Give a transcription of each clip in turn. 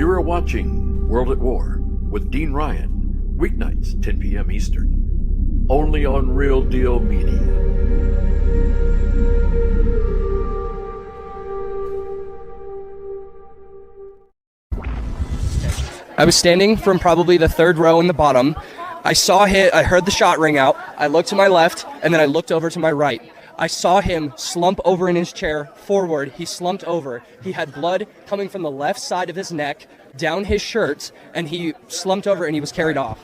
You are watching World at War with Dean Ryan, weeknights 10 p.m. Eastern, only on Real Deal Media. I was standing from probably the third row in the bottom. I heard the shot ring out. I looked to my left, and then I looked over to my right. I saw him slump over in his chair forward. He slumped over. He had blood coming from the left side of his neck, down his shirt, and he slumped over and he was carried off.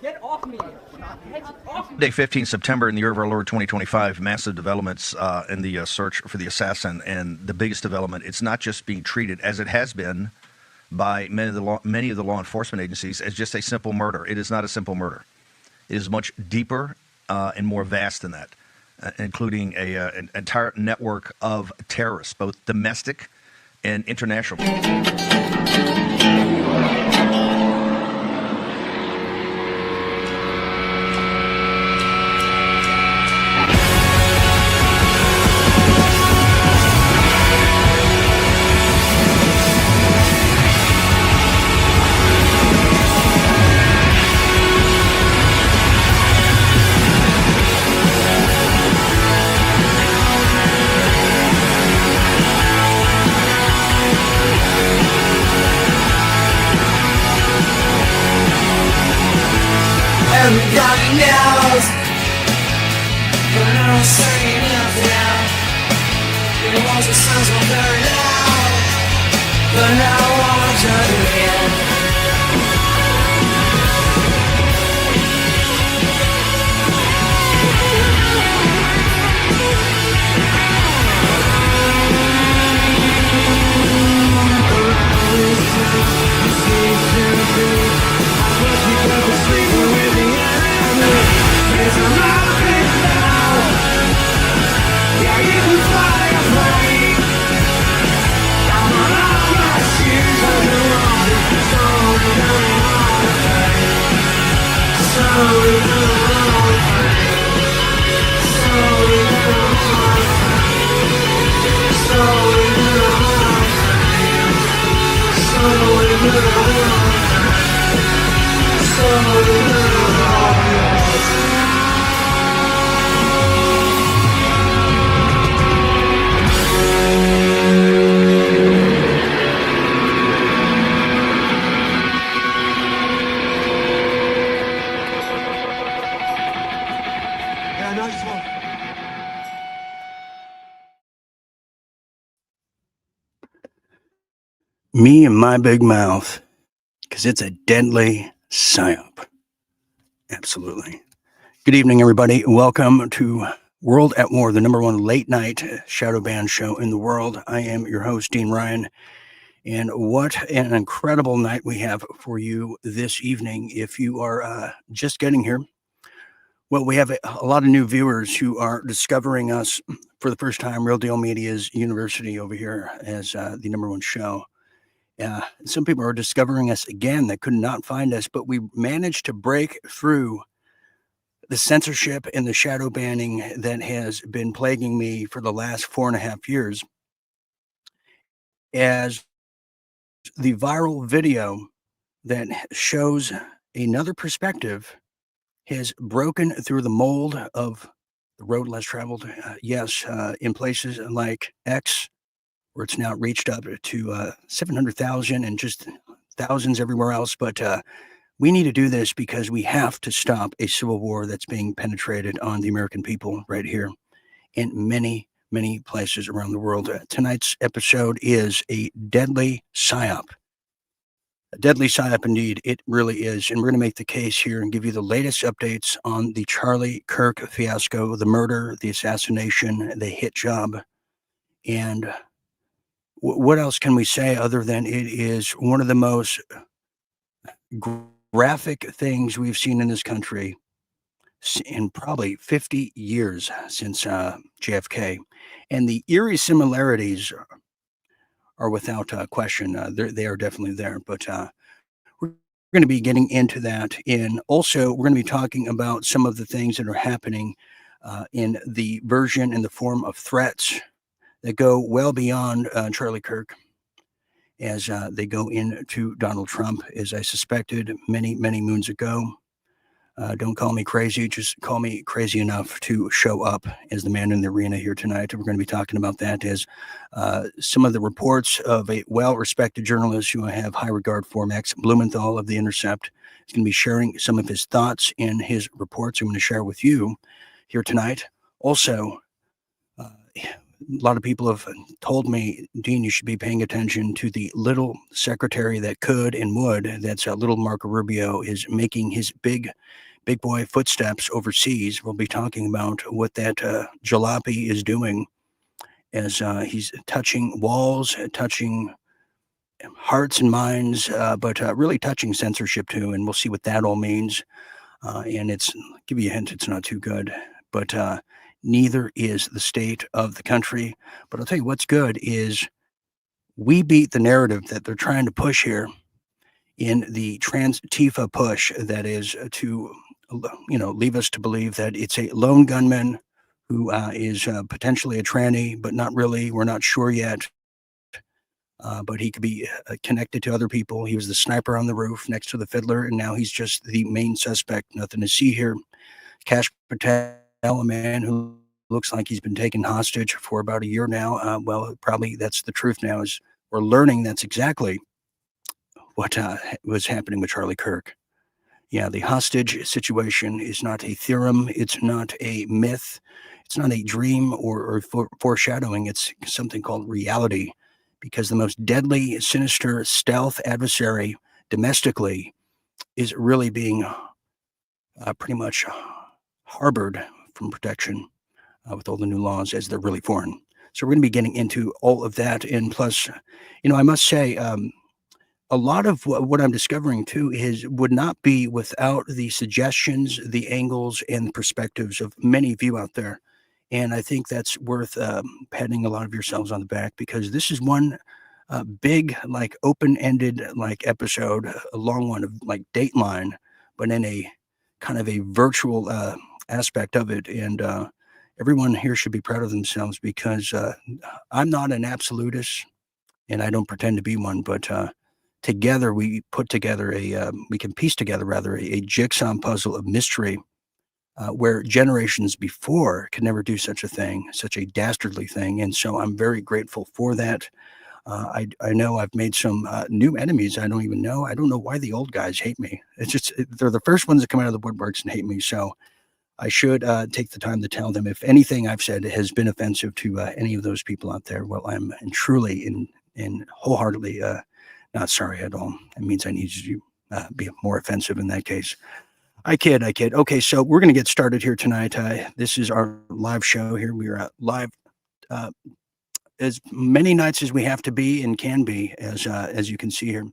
Get off me! Day 15 September in the year of our Lord 2025, massive developments in the search for the assassin. And the biggest development, it's not just being treated as it has been by many of the law enforcement agencies as just a simple murder. It is not a simple murder. It is much deeper and more vast than that, including an entire network of terrorists, both domestic and international. Everybody knows, but I don't say enough now. It was a sounds were very loud, but now I wanna turn it again. Me and my big mouth, because it's a deadly psyop. Absolutely. Good evening, everybody. Welcome to World at War, the number one late night shadow band show in the world. I am your host, Dean Ryan. And what an incredible night we have for you this evening. If you are just getting here, well, we have a lot of new viewers who are discovering us for the first time. Real Deal Media's university over here as the number one show. Some people are discovering us again that could not find us, but we managed to break through the censorship and the shadow banning that has been plaguing me for the last 4.5 years. As the viral video that shows another perspective has broken through the mold of the road less traveled. In places like X, where it's now reached up to 700,000 and just thousands everywhere else. But we need to do this because we have to stop a civil war that's being penetrated on the American people right here in many, many places around the world. Tonight's episode is a deadly psyop. A deadly psyop indeed, it really is. And we're going to make the case here and give you the latest updates on the Charlie Kirk fiasco, the murder, the assassination, the hit job, and what else can we say other than it is one of the most graphic things we've seen in this country in probably 50 years since JFK. And the eerie similarities are without question. They are definitely there. But we're going to be getting into that. And also, we're going to be talking about some of the things that are happening in the version in the form of threats that go well beyond Charlie Kirk as they go into Donald Trump, as I suspected many, many moons ago. Don't call me crazy, just call me crazy enough to show up as the man in the arena here tonight. We're going to be talking about that as some of the reports of a well-respected journalist who I have high regard for, Max Blumenthal of The Intercept. He's going to be sharing some of his thoughts in his reports I'm going to share with you here tonight. Also, a lot of people have told me, Dean, you should be paying attention to the little secretary that could and would. That's little Marco Rubio is making his big boy footsteps overseas. We'll be talking about what that jalopy is doing as he's touching walls, touching hearts and minds, but really touching censorship too. And we'll see what that all means. And it's, I'll give you a hint, it's not too good. But neither is the state of the country. But I'll tell you what's good is we beat the narrative that they're trying to push here in the trans Tifa push, that is to, leave us to believe that it's a lone gunman who is potentially a tranny, but not really. We're not sure yet. But he could be connected to other people. He was the sniper on the roof next to the fiddler, and now he's just the main suspect. Nothing to see here. Kash Patel, a man who looks like he's been taken hostage for about a year now. Well, probably that's the truth now, is we're learning that's exactly what was happening with Charlie Kirk. Yeah, the hostage situation is not a theorem. It's not a myth. It's not a dream or foreshadowing. It's something called reality, because the most deadly, sinister, stealth adversary domestically is really being pretty much harbored from protection with all the new laws, as they're really foreign. So we're going to be getting into all of that. And plus, I must say, a lot of what I'm discovering too would not be without the suggestions, the angles, and the perspectives of many of you out there. And I think that's worth patting a lot of yourselves on the back, because this is one big, like open-ended, like episode, a long one of like Dateline, but in a kind of a virtual aspect of it. And everyone here should be proud of themselves, because I'm not an absolutist and I don't pretend to be one, but together we put together we can piece together rather a jigsaw puzzle of mystery where generations before could never do such a thing, such a dastardly thing. And so I'm very grateful for that. I know I've made some new enemies. I don't even know. I don't know why the old guys hate me. It's just, they're the first ones that come out of the woodworks and hate me. So I should take the time to tell them if anything I've said has been offensive to any of those people out there. Well, I'm truly and wholeheartedly not sorry at all. It means I need you to be more offensive in that case. I kid. Okay, so we're going to get started here tonight. This is our live show here. We are live as many nights as we have to be and can be, as you can see here.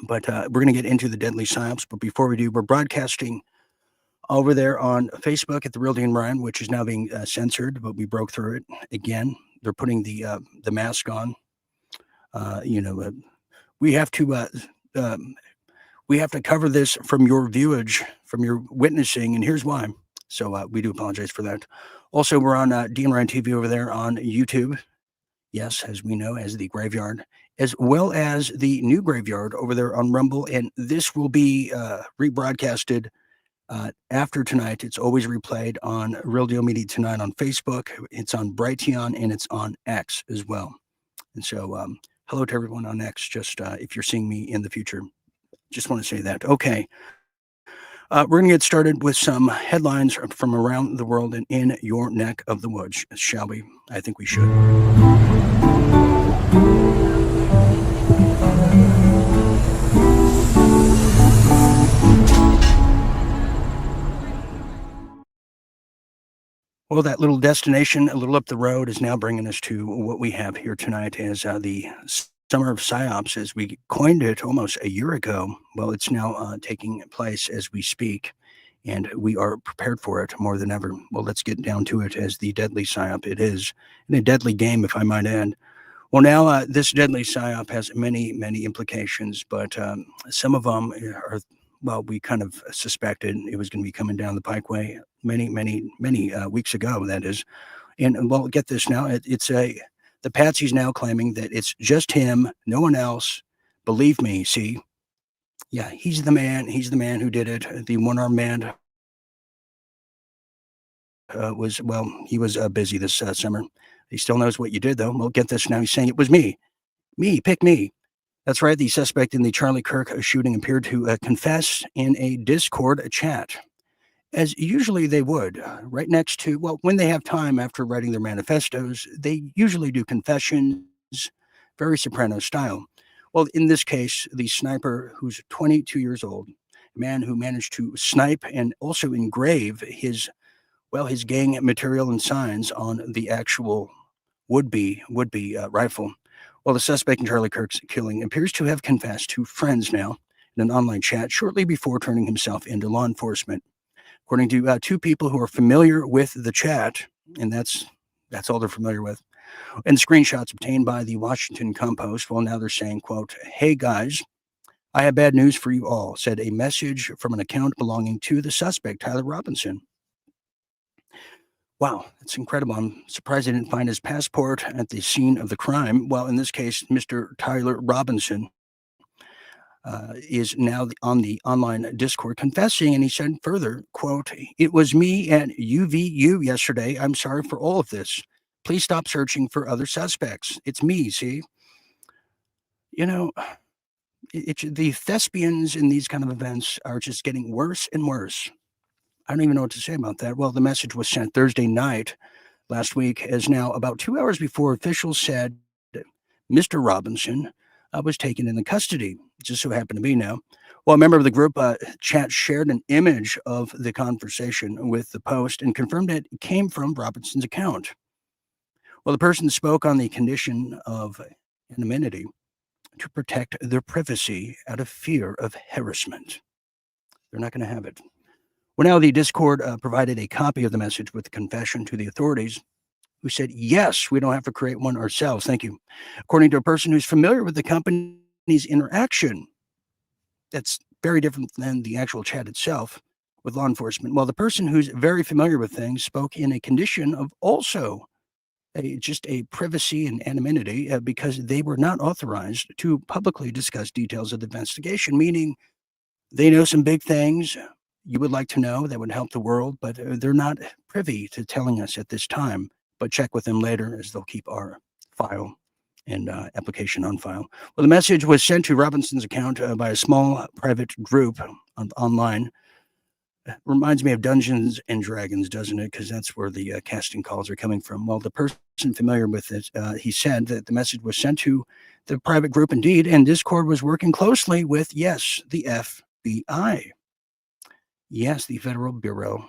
But we're going to get into the Deadly Psy-Ops. But before we do, we're broadcasting over there on Facebook at TheRealDeanRyan, which is now being censored, but we broke through it again. They're putting the mask on. We have to cover this from your viewage, from your witnessing, and here's why. So we do apologize for that. Also, we're on Dean Ryan TV over there on YouTube. Yes, as we know, as the Graveyard, as well as the new Graveyard over there on Rumble. And this will be rebroadcasted after tonight. It's always replayed on Real Deal Media Tonight on Facebook. It's on Brighteon, and it's on X as well. And so hello to everyone on X, just if you're seeing me in the future. Just want to say that. Okay. We're going to get started with some headlines from around the world and in your neck of the woods, shall we? I think we should. Well, that little destination a little up the road is now bringing us to what we have here tonight as the Summer of Psy-Ops, as we coined it almost a year ago. Well, it's now taking place as we speak, and we are prepared for it more than ever. Well, let's get down to it as the Deadly Psy-Op it is, and a deadly game, if I might add. Well, now this Deadly Psy-Op has many, many implications, but some of them are, well, we kind of suspected it was going to be coming down the pikeway many weeks ago, that is. And well, get this now, it's The patsy's now claiming that it's just him, no one else. Believe me, see? Yeah, he's the man. He's the man who did it. The one-armed man he was busy this summer. He still knows what you did, though. Well, get this now. He's saying it was me. Me, pick me. That's right. The suspect in the Charlie Kirk shooting appeared to confess in a Discord chat, as usually they would, right next to, well, when they have time after writing their manifestos, they usually do confessions, very Soprano style. Well, in this case, the sniper, who's 22 years old, a man who managed to snipe and also engrave his gang material and signs on the actual would-be rifle. Well, the suspect in Charlie Kirk's killing appears to have confessed to friends now in an online chat shortly before turning himself into law enforcement. According to two people who are familiar with the chat, and that's all they're familiar with, and screenshots obtained by the Washington Compost, well, now they're saying, quote, "Hey guys, I have bad news for you all," said a message from an account belonging to the suspect, Tyler Robinson. Wow, that's incredible. I'm surprised I didn't find his passport at the scene of the crime. Well, in this case, Mr. Tyler Robinson is now on the online Discord confessing, and he said further, quote, "It was me at UVU yesterday. I'm sorry for all of this. Please stop searching for other suspects. It's me, see?" You know, the thespians in these kind of events are just getting worse and worse. I don't even know what to say about that. Well, the message was sent Thursday night last week, as now about 2 hours before officials said Mr. Robinson was taken into custody. It just so happened to be now. Well, a member of the group chat shared an image of the conversation with the post and confirmed it came from Robinson's account. Well, the person spoke on the condition of anonymity to protect their privacy out of fear of harassment. They're not going to have it. Well, now the Discord provided a copy of the message with the confession to the authorities, who said, "Yes, we don't have to create one ourselves. Thank you." According to a person who's familiar with the company's interaction, that's very different than the actual chat itself with law enforcement. Well, the person who's very familiar with things spoke in a condition of also just a privacy and anonymity because they were not authorized to publicly discuss details of the investigation, meaning they know some big things you would like to know that would help the world, but they're not privy to telling us at this time. But check with them later, as they'll keep our file and application on file. Well, the message was sent to Robinson's account by a small private group online. Reminds me of Dungeons and Dragons, doesn't it? Because that's where the casting calls are coming from. Well, the person familiar with it, he said that the message was sent to the private group indeed, and Discord was working closely with, yes, the FBI. Yes, the Federal Bureau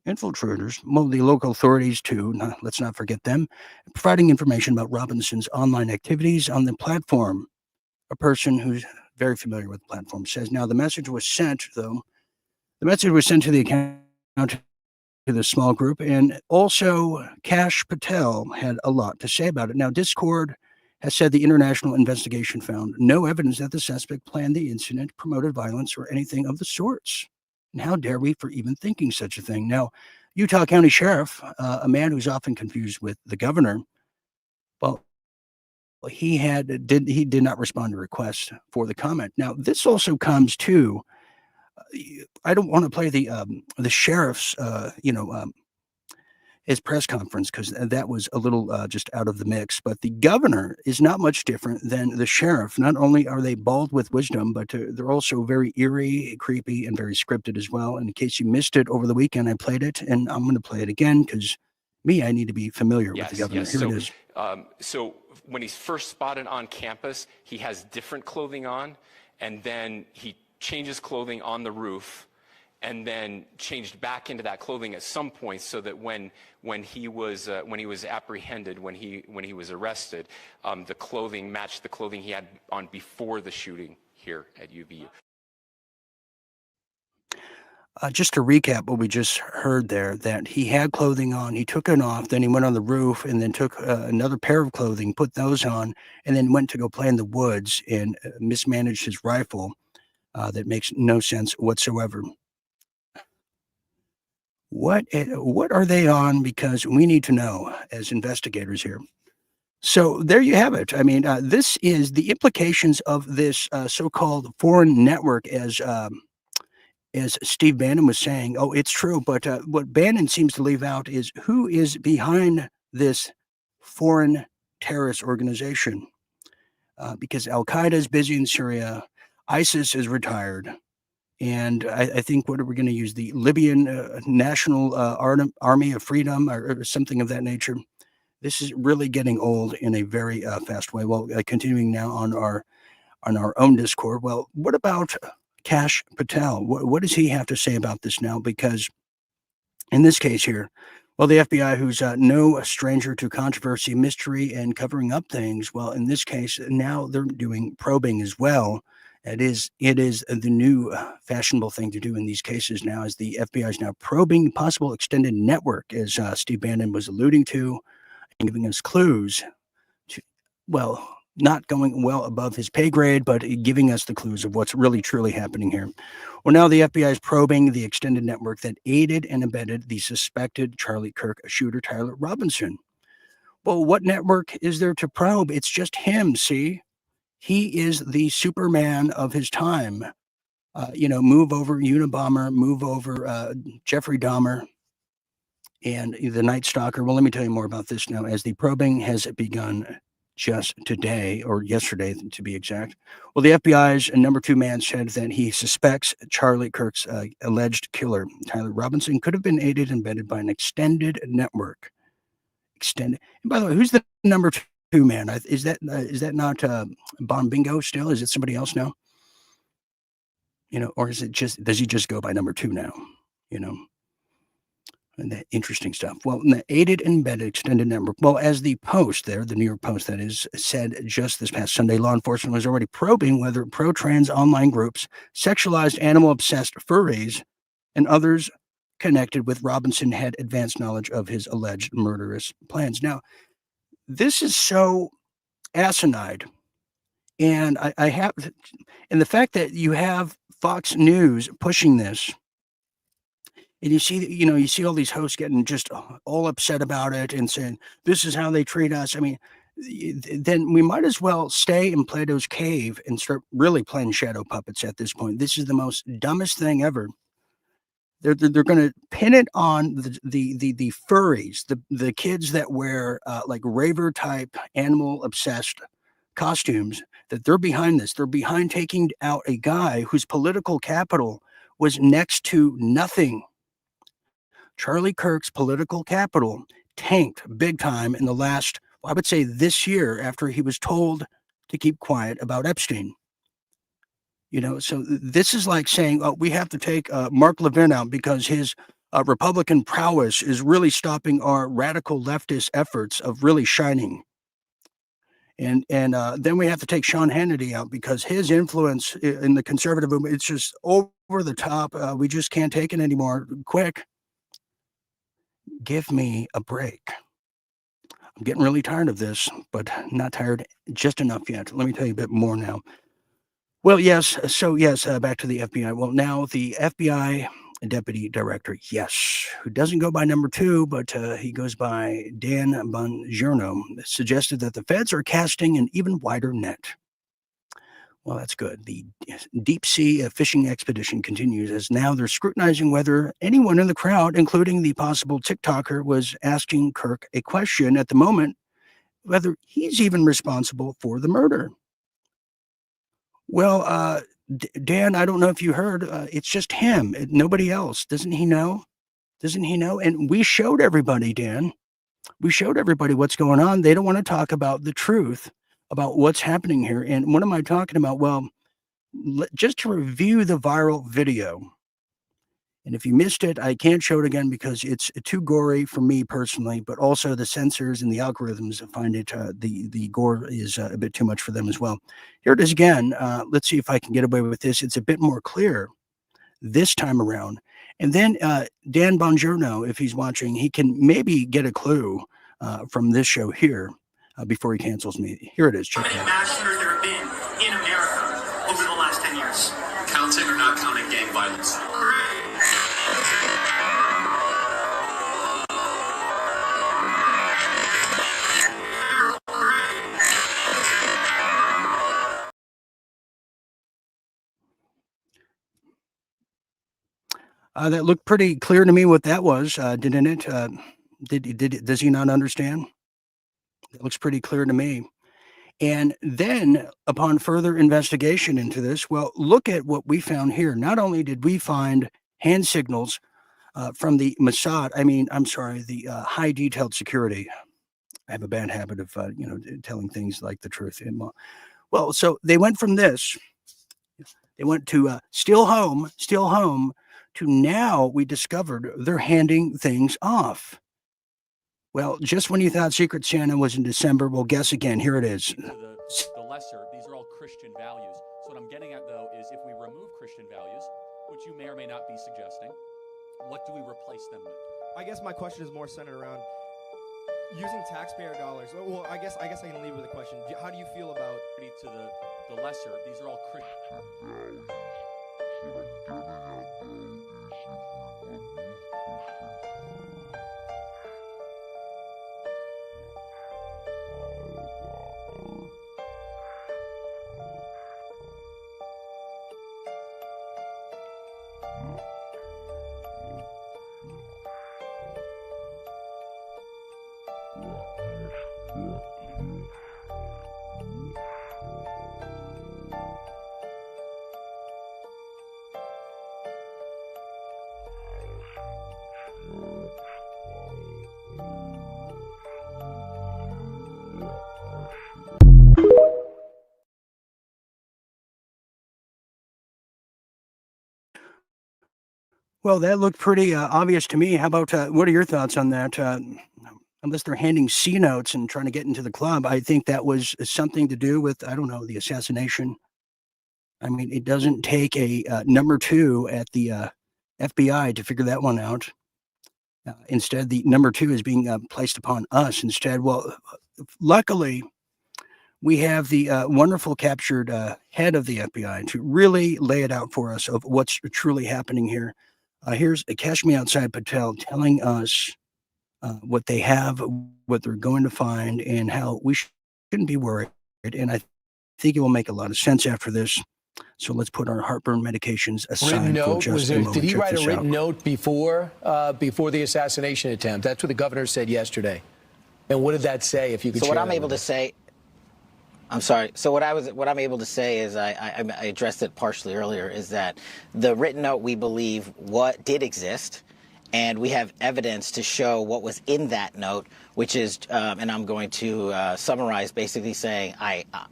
infiltrators, well, the local authorities too, let's not forget them, providing information about Robinson's online activities on the platform. A person who's very familiar with the platform says, now the message was sent, though, the message was sent to the account to the small group, and also Kash Patel had a lot to say about it. Now, Discord has said the international investigation found no evidence that the suspect planned the incident, promoted violence, or anything of the sorts. And how dare we for even thinking such a thing? Now, Utah County Sheriff, a man who's often confused with the governor, well, he did not respond to requests for the comment. Now, this also comes to, I don't want to play the sheriff's, his press conference, because that was a little just out of the mix. But the governor is not much different than the sheriff. Not only are they bald with wisdom, but they're also very eerie, creepy, and very scripted as well. And in case you missed it over the weekend, I played it, and I'm going to play it again because I need to be familiar with the governor. Here it is. So when he's first spotted on campus, he has different clothing on, and then he changes clothing on the roof, and then changed back into that clothing at some point, so that when he was apprehended, when he was arrested, the clothing matched the clothing he had on before the shooting here at UVU. Just to recap what we just heard there, that he had clothing on, he took it off, then he went on the roof and then took another pair of clothing, put those on, and then went to go play in the woods and mismanaged his rifle. That makes no sense whatsoever. What are they on? Because we need to know as investigators here. So there you have it. I mean, this is the implications of this so-called foreign network, as Steve Bannon was saying. Oh, it's true, but what Bannon seems to leave out is who is behind this foreign terrorist organization. Because Al Qaeda is busy in Syria, ISIS is retired, and I think what are we going to use? The Libyan National Army of Freedom or something of that nature. This is really getting old in a very fast way. Well, continuing now on our own Discord. Well, what about Kash Patel? What does he have to say about this now? Because in this case here, well, the FBI, who's no stranger to controversy, mystery, and covering up things, well, in this case, now they're doing probing as well. It is the new fashionable thing to do in these cases now, as the FBI is now probing possible extended network, as Steve Bannon was alluding to, and giving us clues to, well, not going well above his pay grade, but giving us the clues of what's really truly happening here. Well, now the FBI is probing the extended network that aided and abetted the suspected Charlie Kirk shooter, Tyler Robinson. Well, what network is there to probe? It's just him, see? He is the Superman of his time. Move over Unabomber, move over Jeffrey Dahmer, and the Night Stalker. Well, let me tell you more about this now, as the probing has begun just today, or yesterday to be exact. Well, the FBI's number 2 man said that he suspects Charlie Kirk's alleged killer, Tyler Robinson, could have been aided and abetted by an extended network. Extended. And by the way, who's the number 2 man? Is that not Bon Bingo still? Is it somebody else now? Or is it does he just go by number 2 now? And that interesting stuff. Well, the aided and abetted extended network. Well, as the Post there, the New York Post, that is, said just this past Sunday, law enforcement was already probing whether pro-trans online groups, sexualized animal-obsessed furries, and others connected with Robinson had advanced knowledge of his alleged murderous plans. Now, this is so asinine, and and the fact that you have Fox News pushing this. And you see all these hosts getting just all upset about it and saying, this is how they treat us. I mean, then we might as well stay in Plato's cave and start really playing shadow puppets at this point. This is the most dumbest thing ever. They're going to pin it on the furries, the kids that wear like raver type animal obsessed costumes, that they're behind this. They're behind taking out a guy whose political capital was next to nothing. Charlie Kirk's political capital tanked big time in the last, I would say this year, after he was told to keep quiet about Epstein. So this is like saying, we have to take Mark Levin out because his Republican prowess is really stopping our radical leftist efforts of really shining. And then we have to take Sean Hannity out because his influence in the conservative movement, it's just over the top. We just can't take it anymore. Quick. Give me a break. I'm getting really tired of this, but not tired just enough yet. Let me tell you a bit more now. Well, yes. So, yes, back to the FBI. Well, now the FBI deputy director, yes, who doesn't go by number 2, but he goes by Dan Bongiorno, suggested that the feds are casting an even wider net. Well, that's good. The deep sea fishing expedition continues, as now they're scrutinizing whether anyone in the crowd, including the possible TikToker, was asking Kirk a question at the moment, whether he's even responsible for the murder. Well, Dan, I don't know if you heard, it's just him, nobody else. Doesn't he know? And we showed everybody, Dan. We showed everybody what's going on. They don't want to talk about the truth about what's happening here. And what am I talking about? Well, just to review the viral video. And if you missed it, I can't show it again because it's too gory for me personally, but also the censors and the algorithms find it, the gore is a bit too much for them as well. Here it is again. Let's see if I can get away with this. It's a bit more clear this time around. And then Dan Bongiorno, if he's watching, he can maybe get a clue from this show here. Before he cancels me. Here it is. Check it out. Mass shooters there have been in America over the last 10 years? Counting or not counting gang violence? That looked pretty clear to me what that was, didn't it? Does he not understand? It looks pretty clear to me. And then, upon further investigation into this, well, look at what we found here. Not only did we find hand signals from the Mossad, the high detailed security. I have a bad habit of, telling things like the truth. Well, so they went from this, they went to still home, to now we discovered they're handing things off. Well, just when you thought Secret Santa was in December, well, guess again. Here it is. The lesser, these are all Christian values. So what I'm getting at, though, is if we remove Christian values, which you may or may not be suggesting, what do we replace them with? I guess my question is more centered around using taxpayer dollars. Well, I guess I can leave with a question. How do you feel about To the lesser, these are all Christian. Well, that looked pretty obvious to me. How about what are your thoughts on that? Unless they're handing C notes and trying to get into the club, I think that was something to do with, I don't know, the assassination. I mean, it doesn't take a number two at the FBI to figure that one out. Instead, the number two is being placed upon us instead. Well, luckily, we have the wonderful captured head of the FBI to really lay it out for us of what's truly happening here. Here's Cash Me Outside Patel telling us what they have, what they're going to find, and how we shouldn't be worried. And I think it will make a lot of sense after this. So let's put our heartburn medications aside for just a moment. Did he Check write a this written out. note before the assassination attempt? That's what the governor said yesterday. And what did that say? If you could. So share what I'm that able with to say. I'm sorry. So what I'm able to say is I addressed it partially earlier, is that the written note, we believe, what did exist, and we have evidence to show what was in that note, which is, and I'm going to summarize, basically saying,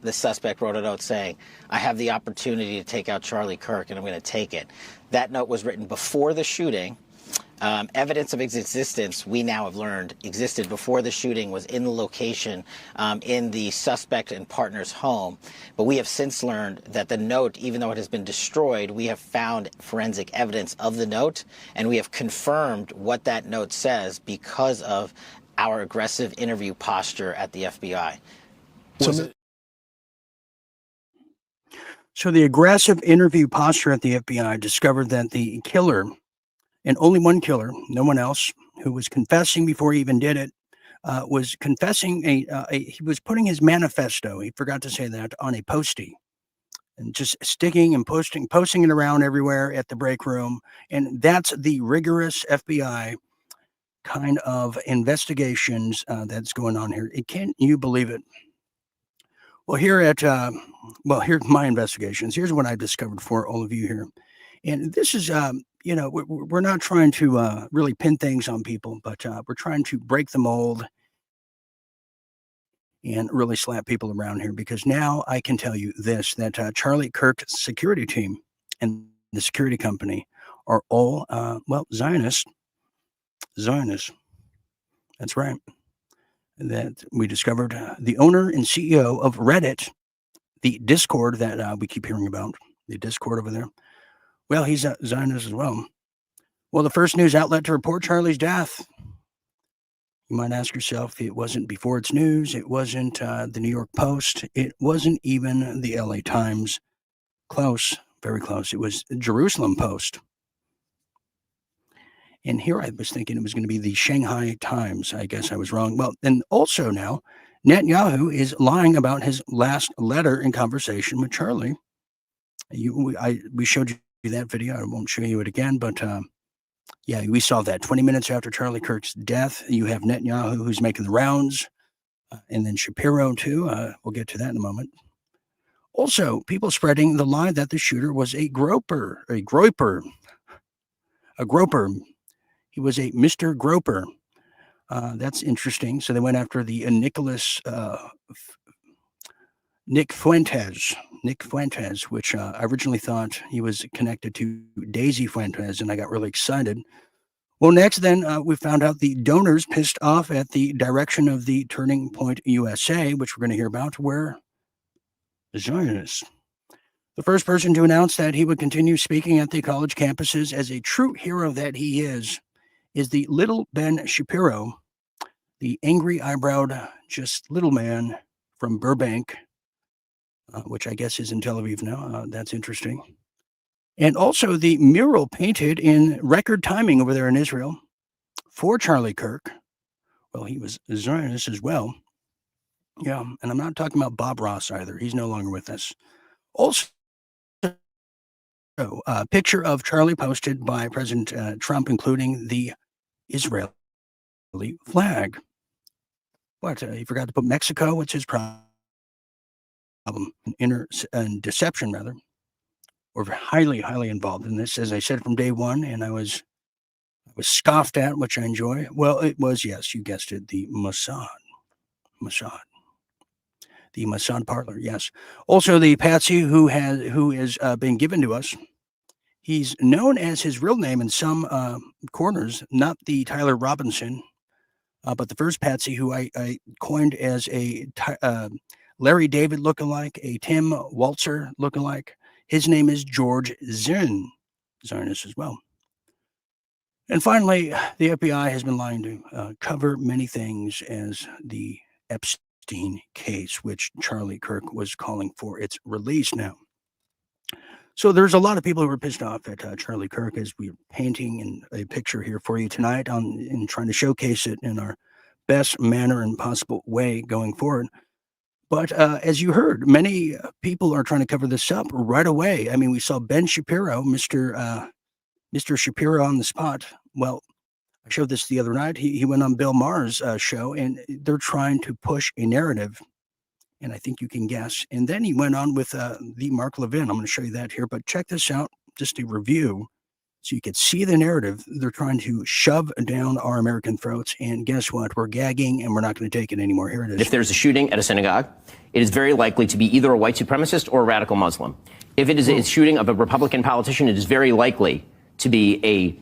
the suspect wrote a note saying, I have the opportunity to take out Charlie Kirk, and I'm going to take it. That note was written before the shooting. Evidence of its existence, we now have learned, existed before the shooting, was in the location in the suspect and partner's home. But we have since learned that the note, even though it has been destroyed, we have found forensic evidence of the note, and we have confirmed what that note says because of our aggressive interview posture at the FBI. So the aggressive interview posture at the FBI discovered that the killer, and only one killer, no one else, who was confessing before he even did it, was confessing he was putting his manifesto, he forgot to say that, on a postie, and just sticking and posting it around everywhere at the break room. And that's the rigorous FBI kind of investigations that's going on here. Can't you believe it? Well, here's my investigations. Here's what I discovered for all of you here. And this is, we're not trying to really pin things on people, but we're trying to break the mold and really slap people around here, because now I can tell you this, that Charlie Kirk's security team and the security company are all, Zionists. That's right. That we discovered the owner and CEO of Reddit, the Discord that we keep hearing about, the Discord over there. Well, he's a Zionist as well. Well, the first news outlet to report Charlie's death. You might ask yourself, it wasn't before its news. It wasn't the New York Post. It wasn't even the LA Times. Close, very close. It was Jerusalem Post. And here I was thinking it was going to be the Shanghai Times. I guess I was wrong. Well, and also now, Netanyahu is lying about his last letter and conversation with Charlie. We showed you that video. I won't show you it again, but Yeah, we saw that 20 minutes after Charlie Kirk's death. You have Netanyahu who's making the rounds, and then Shapiro too. We'll get to that in a moment. Also, people spreading the lie that the shooter was a groper. He was a Mr. Groper. That's interesting. So they went after the Nick Fuentes, which I originally thought he was connected to Daisy Fuentes, and I got really excited. Well, next, then, we found out the donors pissed off at the direction of the Turning Point USA, which we're going to hear about, where Zionists. The first person to announce that he would continue speaking at the college campuses as a true hero that he is the little Ben Shapiro, the angry eyebrowed, just little man from Burbank, which I guess is in Tel Aviv now. That's interesting. And also the mural painted in record timing over there in Israel for Charlie Kirk. Well, he was a Zionist as well. Yeah, and I'm not talking about Bob Ross either. He's no longer with us. Also, a picture of Charlie posted by President Trump, including the Israeli flag. What? He forgot to put Mexico? What's his problem? Deception, rather. We're highly, highly involved in this, as I said from day one, and I was scoffed at, which I enjoy. Well, it was, yes, you guessed it, the Mossad. The Mossad parlor, yes. Also, the patsy who has been given to us. He's known as his real name in some corners, not the Tyler Robinson, but the first patsy who I coined as a Larry David lookalike, a Tim Walzer lookalike. His name is George Zinn, Zionist as well. And finally, the FBI has been lying to cover many things as the Epstein case, which Charlie Kirk was calling for its release now. So there's a lot of people who are pissed off at Charlie Kirk, as we're painting a picture here for you tonight and trying to showcase it in our best manner and possible way going forward. But as you heard, many people are trying to cover this up right away. I mean, we saw Ben Shapiro, Mr. Shapiro on the spot. Well, I showed this the other night. He went on Bill Maher's show, and they're trying to push a narrative. And I think you can guess. And then he went on with the Mark Levin. I'm going to show you that here. But check this out, just a review. So you can see the narrative. They're trying to shove down our American throats. And guess what? We're gagging, and we're not going to take it anymore. Here it is. If there's a shooting at a synagogue, it is very likely to be either a white supremacist or a radical Muslim. If it is a shooting of a Republican politician, it is very likely to be a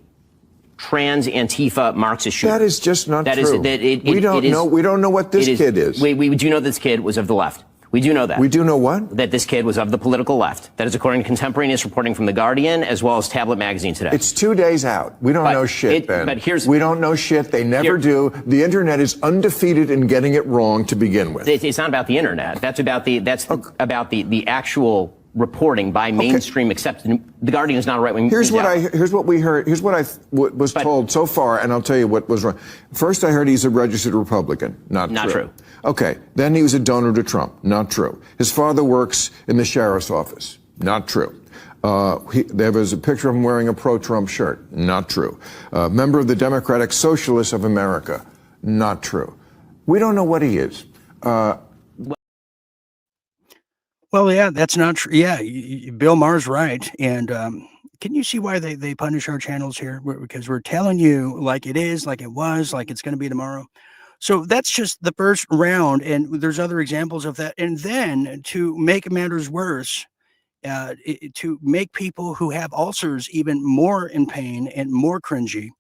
trans Antifa Marxist shooter. That is just not true. We don't know what this kid is. We do know this kid was of the left. We do know that. We do know what? That this kid was of the political left. That is according to contemporaneous reporting from The Guardian as well as Tablet Magazine today. It's 2 days out. We don't know shit, Ben. But we don't know shit. They never do. The internet is undefeated in getting it wrong to begin with. It's not about the internet. That's about the actual reporting by mainstream accepted. The Guardian is not a right-wing. Here's what we heard. Here's what I was told so far, and I'll tell you what was wrong. First, I heard he's a registered Republican. Not true. Okay. Then he was a donor to Trump. Not true. His father works in the sheriff's office. Not true. There was a picture of him wearing a pro-Trump shirt. Not true. Member of the Democratic Socialists of America. Not true. We don't know what he is. Well, yeah, that's not true. Yeah, Bill Maher's right. And can you see why they punish our channels here? Because we're telling you like it is, like it was, like it's going to be tomorrow. So that's just the first round, and there's other examples of that. And then to make matters worse, to make people who have ulcers even more in pain and more cringy,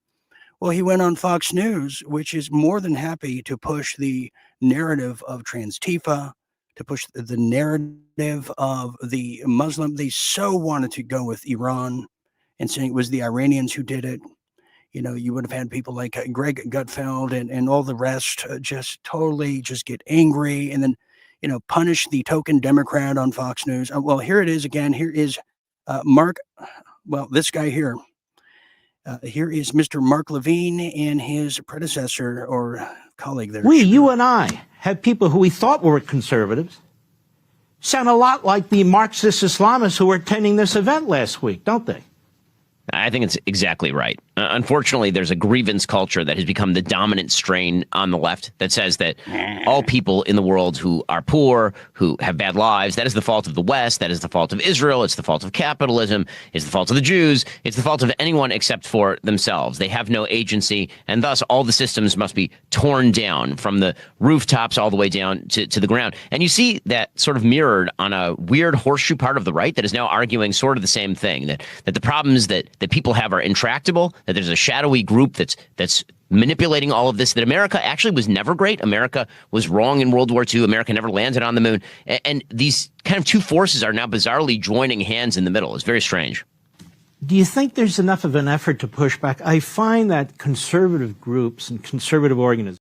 well, he went on Fox News, which is more than happy to push the narrative of Trans-Tifa, to push the narrative of the Muslim. They so wanted to go with Iran and saying it was the Iranians who did it. You know, you would have had people like Greg Gutfeld and all the rest just totally just get angry and then, you know, punish the token Democrat on Fox News. Well, here it is again. Here is Mark. Well, this guy here. Here is Mr. Mark Levin and his predecessor or colleague there. You and I, have people who we thought were conservatives sound a lot like the Marxist Islamists who were attending this event last week, don't they? I think it's exactly right. Unfortunately, there's a grievance culture that has become the dominant strain on the left that says that all people in the world who are poor, who have bad lives, that is the fault of the West, that is the fault of Israel, it's the fault of capitalism, it's the fault of the Jews, it's the fault of anyone except for themselves. They have no agency, and thus all the systems must be torn down from the rooftops all the way down to the ground. And you see that sort of mirrored on a weird horseshoe part of the right that is now arguing sort of the same thing, that the problems that people have are intractable, that there's a shadowy group that's manipulating all of this, that America actually was never great. America was wrong in World War II. America never landed on the moon. And these kind of two forces are now bizarrely joining hands in the middle. It's very strange. Do you think there's enough of an effort to push back? I find that conservative groups and conservative organizations.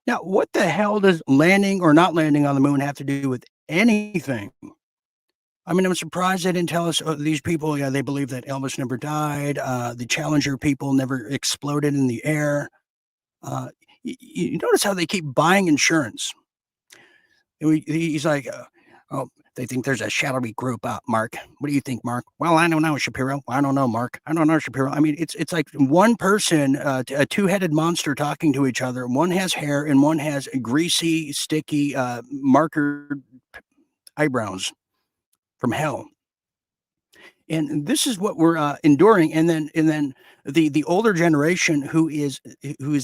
Now, what the hell does landing or not landing on the moon have to do with anything? I mean, I'm surprised they didn't tell us these people, they believe that Elvis never died. The Challenger people never exploded in the air. You notice how they keep buying insurance. He's like, they think there's a shadowy group. Mark, what do you think, Mark? Well, I don't know, Shapiro. I don't know, Mark. I don't know, Shapiro. I mean, it's like one person, a two-headed monster talking to each other. One has hair and one has greasy, sticky marker eyebrows from hell. And this is what we're enduring. And then the older generation who is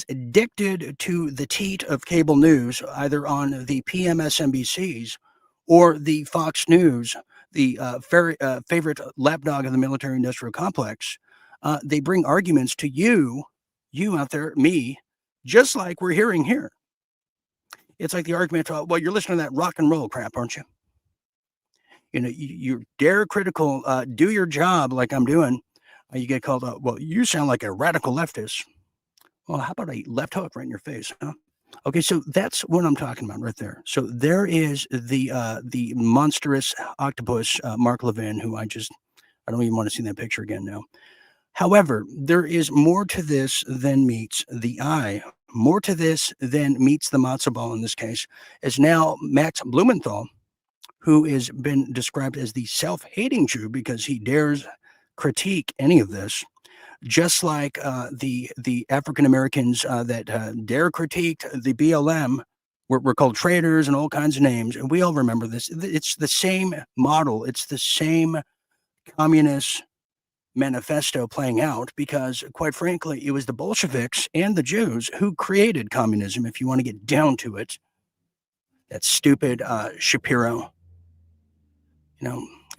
addicted to the teat of cable news, either on the PMSNBCs or the Fox News, the favorite lapdog of the military-industrial complex, they bring arguments to you out there, me, just like we're hearing here. It's like the argument, well, you're listening to that rock and roll crap, aren't you? You're dare critical, do your job like I'm doing. You get called out, well, you sound like a radical leftist. Well, how about a left hook right in your face, huh? Okay, so that's what I'm talking about right there. So there is the monstrous octopus, Mark Levin, who I don't even want to see that picture again now. However, there is more to this than meets the eye. More to this than meets the matzo ball in this case, is now Max Blumenthal, who has been described as the self-hating Jew because he dares critique any of this, just like the African Americans that dare critique the BLM were called traitors and all kinds of names, and we all remember this. It's the same model. It's the same communist manifesto playing out because, quite frankly, it was the Bolsheviks and the Jews who created communism, if you want to get down to it. That stupid Shapiro.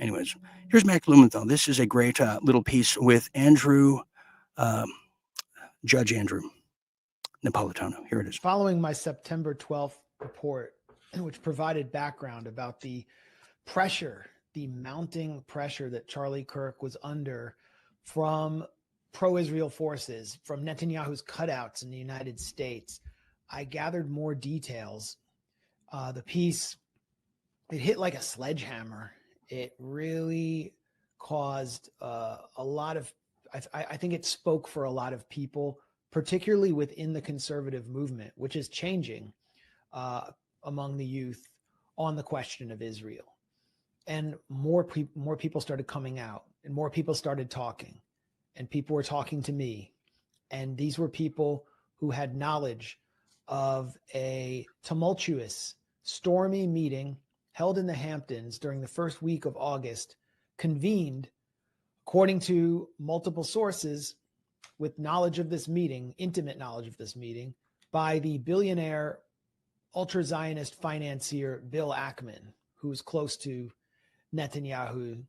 Anyways, here's Max Blumenthal. This is a great little piece with Judge Andrew Napolitano. Here it is. Following my September 12th report, which provided background about the pressure, the mounting pressure that Charlie Kirk was under from pro-Israel forces, from Netanyahu's cutouts in the United States, I gathered more details. The piece, it hit like a sledgehammer. It really caused a lot of, I think it spoke for a lot of people, particularly within the conservative movement, which is changing among the youth on the question of Israel. And more people started coming out, and more people started talking, and people were talking to me. And these were people who had knowledge of a tumultuous, stormy meeting held in the Hamptons during the first week of August, convened, according to multiple sources, with knowledge of this meeting, intimate knowledge of this meeting, by the billionaire ultra-Zionist financier Bill Ackman, who is close to Netanyahu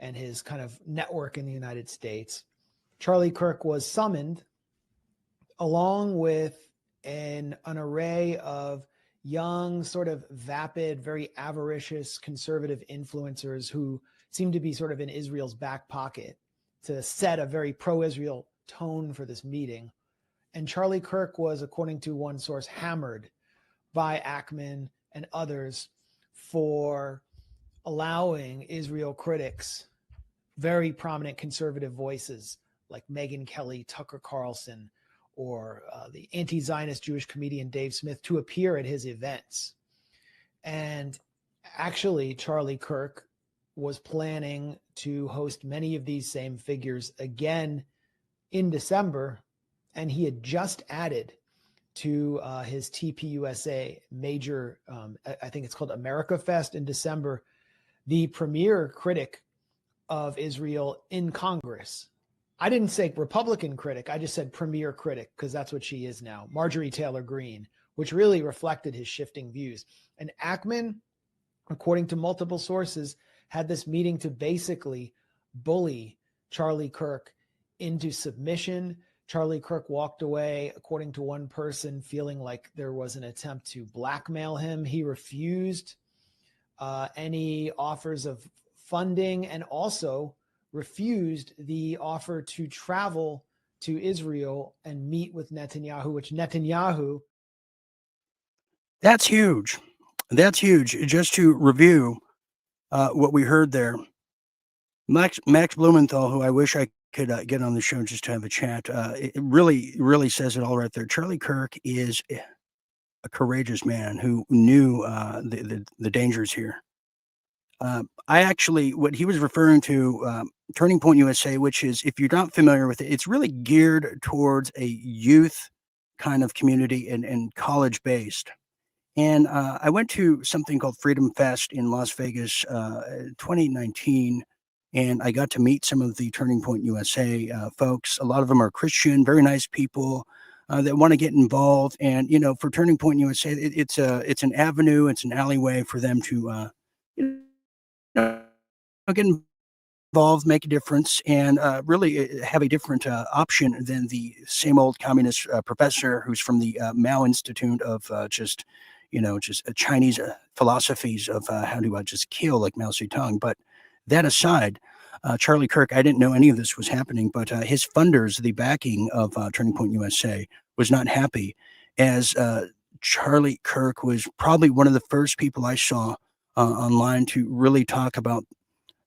and his kind of network in the United States. Charlie Kirk was summoned along with an array of young, sort of vapid, very avaricious conservative influencers who seem to be sort of in Israel's back pocket to set a very pro-Israel tone for this meeting. And Charlie Kirk was, according to one source, hammered by Ackman and others for allowing Israel critics, very prominent conservative voices like Megyn Kelly, Tucker Carlson, or the anti-Zionist Jewish comedian Dave Smith to appear at his events. And actually, Charlie Kirk was planning to host many of these same figures again in December, and he had just added to his TPUSA major, I think it's called America Fest in December, the premier critic of Israel in Congress. I didn't say Republican critic, I just said premier critic, because that's what she is now, Marjorie Taylor Greene, which really reflected his shifting views. And Ackman, according to multiple sources, had this meeting to basically bully Charlie Kirk into submission. Charlie Kirk walked away, according to one person, feeling like there was an attempt to blackmail him. He refused any offers of funding and also refused the offer to travel to Israel and meet with Netanyahu, which Netanyahu. That's huge. That's huge. Just to review what we heard there, Max Blumenthal, who I wish I could get on the show just to have a chat, it really says it all right there. Charlie Kirk is a courageous man who knew the dangers here. I actually, what he was referring to, Turning Point USA, which is, if you're not familiar with it, it's really geared towards a youth kind of community and college based. And I went to something called Freedom Fest in Las Vegas 2019, and I got to meet some of the Turning Point USA folks. A lot of them are Christian, very nice people that want to get involved. And, you know, for Turning Point USA, it's an avenue, it's an alleyway for them to get involved, make a difference, and really have a different option than the same old communist professor who's from the Mao Institute of just Chinese philosophies of how to just kill, like Mao Zedong. But that aside, Charlie Kirk, I didn't know any of this was happening, but his funders, the backing of Turning Point USA, was not happy, as Charlie Kirk was probably one of the first people I saw online to really talk about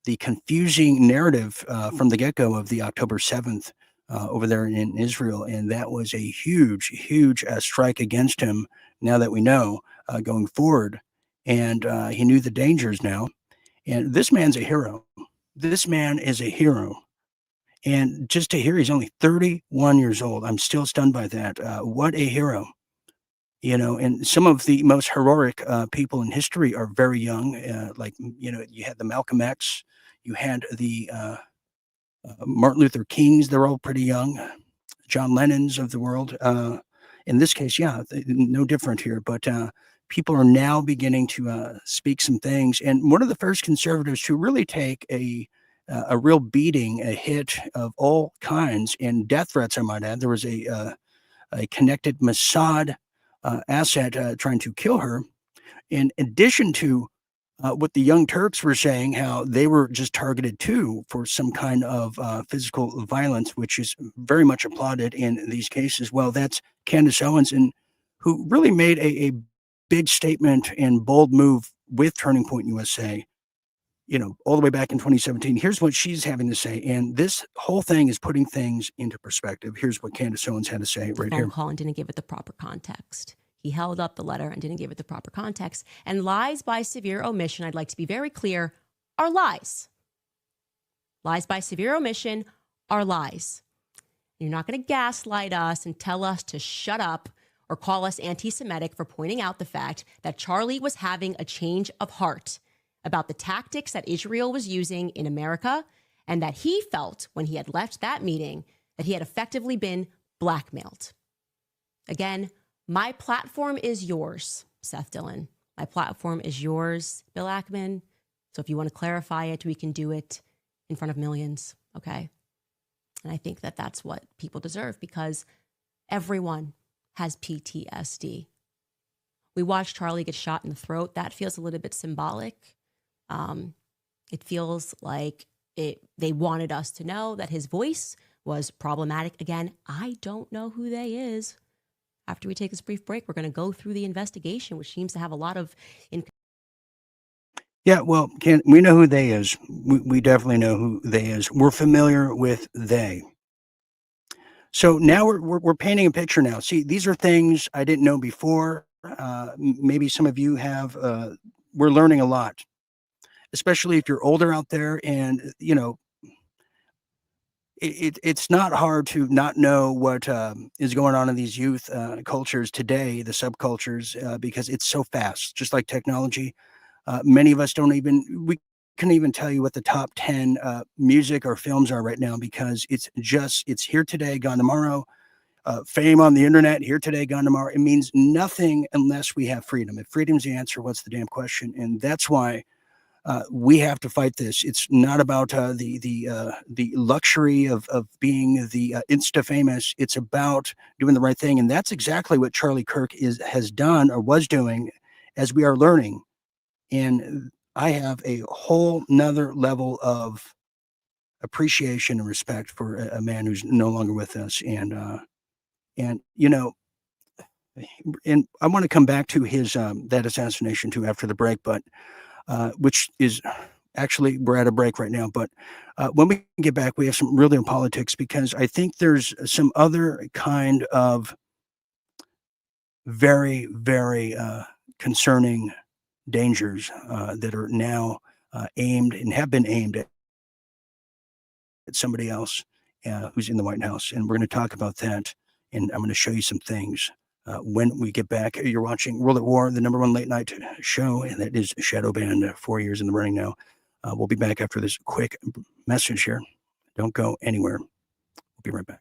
the confusing narrative from the get-go of the October 7th over there in Israel. And that was a huge strike against him, now that we know, going forward. And he knew the dangers now. And this man's a hero. This man is a hero. And just to hear he's only 31 years old, I'm still stunned by that. What a hero. You know, and some of the most heroic people in history are very young. Like, you know, you had the Malcolm X, you had the Martin Luther Kings, they're all pretty young. John Lennon's of the world. In this case, yeah, no different here. But people are now beginning to speak some things. And one of the first conservatives to really take a real beating, a hit of all kinds, and death threats, I might add. There was a connected Mossad asset trying to kill her, in addition to what the Young Turks were saying, how they were just targeted too for some kind of physical violence, which is very much applauded in these cases. Well, that's Candace Owens, and who really made a big statement and bold move with Turning Point USA, you know, all the way back in 2017. Here's what she's having to say. And this whole thing is putting things into perspective. Here's what Candace Owens had to say right here. Phone call and didn't give it the proper context. He held up the letter and didn't give it the proper context. And lies by severe omission, I'd like to be very clear, are lies. Lies by severe omission are lies. You're not going to gaslight us and tell us to shut up or call us anti-Semitic for pointing out the fact that Charlie was having a change of heart about the tactics that Israel was using in America, and that he felt when he had left that meeting that he had effectively been blackmailed. Again, my platform is yours, Seth Dillon. My platform is yours, Bill Ackman. So if you want to clarify it, we can do it in front of millions, okay? And I think that that's what people deserve, because everyone has PTSD. We watched Charlie get shot in the throat. That feels a little bit symbolic. It feels like they wanted us to know that his voice was problematic. Again, I don't know who they is. After we take this brief break, we're going to go through the investigation, which seems to have a lot of... Yeah, well, we know who they is. We definitely know who they is. We're familiar with they. So now we're painting a picture now. See, these are things I didn't know before. Maybe some of you have. We're learning a lot, especially if you're older out there. And, you know, it's not hard to not know what is going on in these youth cultures today, the subcultures, because it's so fast, just like technology. Many of us we can't even tell you what the top 10 music or films are right now, because it's here today, gone tomorrow. Fame on the internet, here today, gone tomorrow. It means nothing unless we have freedom. If freedom's the answer, what's the damn question? And that's why we have to fight this. It's not about the luxury of being the insta famous. It's about doing the right thing, and that's exactly what Charlie Kirk has done or was doing, as we are learning. And I have a whole nother level of appreciation and respect for a man who's no longer with us. And and I want to come back to his that assassination too after the break, but which is actually, we're at a break right now. But when we get back, we have some really in politics, because I think there's some other kind of very, very concerning dangers that are now aimed and have been aimed at somebody else who's in the White House. And we're going to talk about that. And I'm going to show you some things when we get back. You're watching World at War, the #1 late night show, and that is Shadow Band, 4 years in the running now. We'll be back after this quick message here. Don't go anywhere. We'll be right back.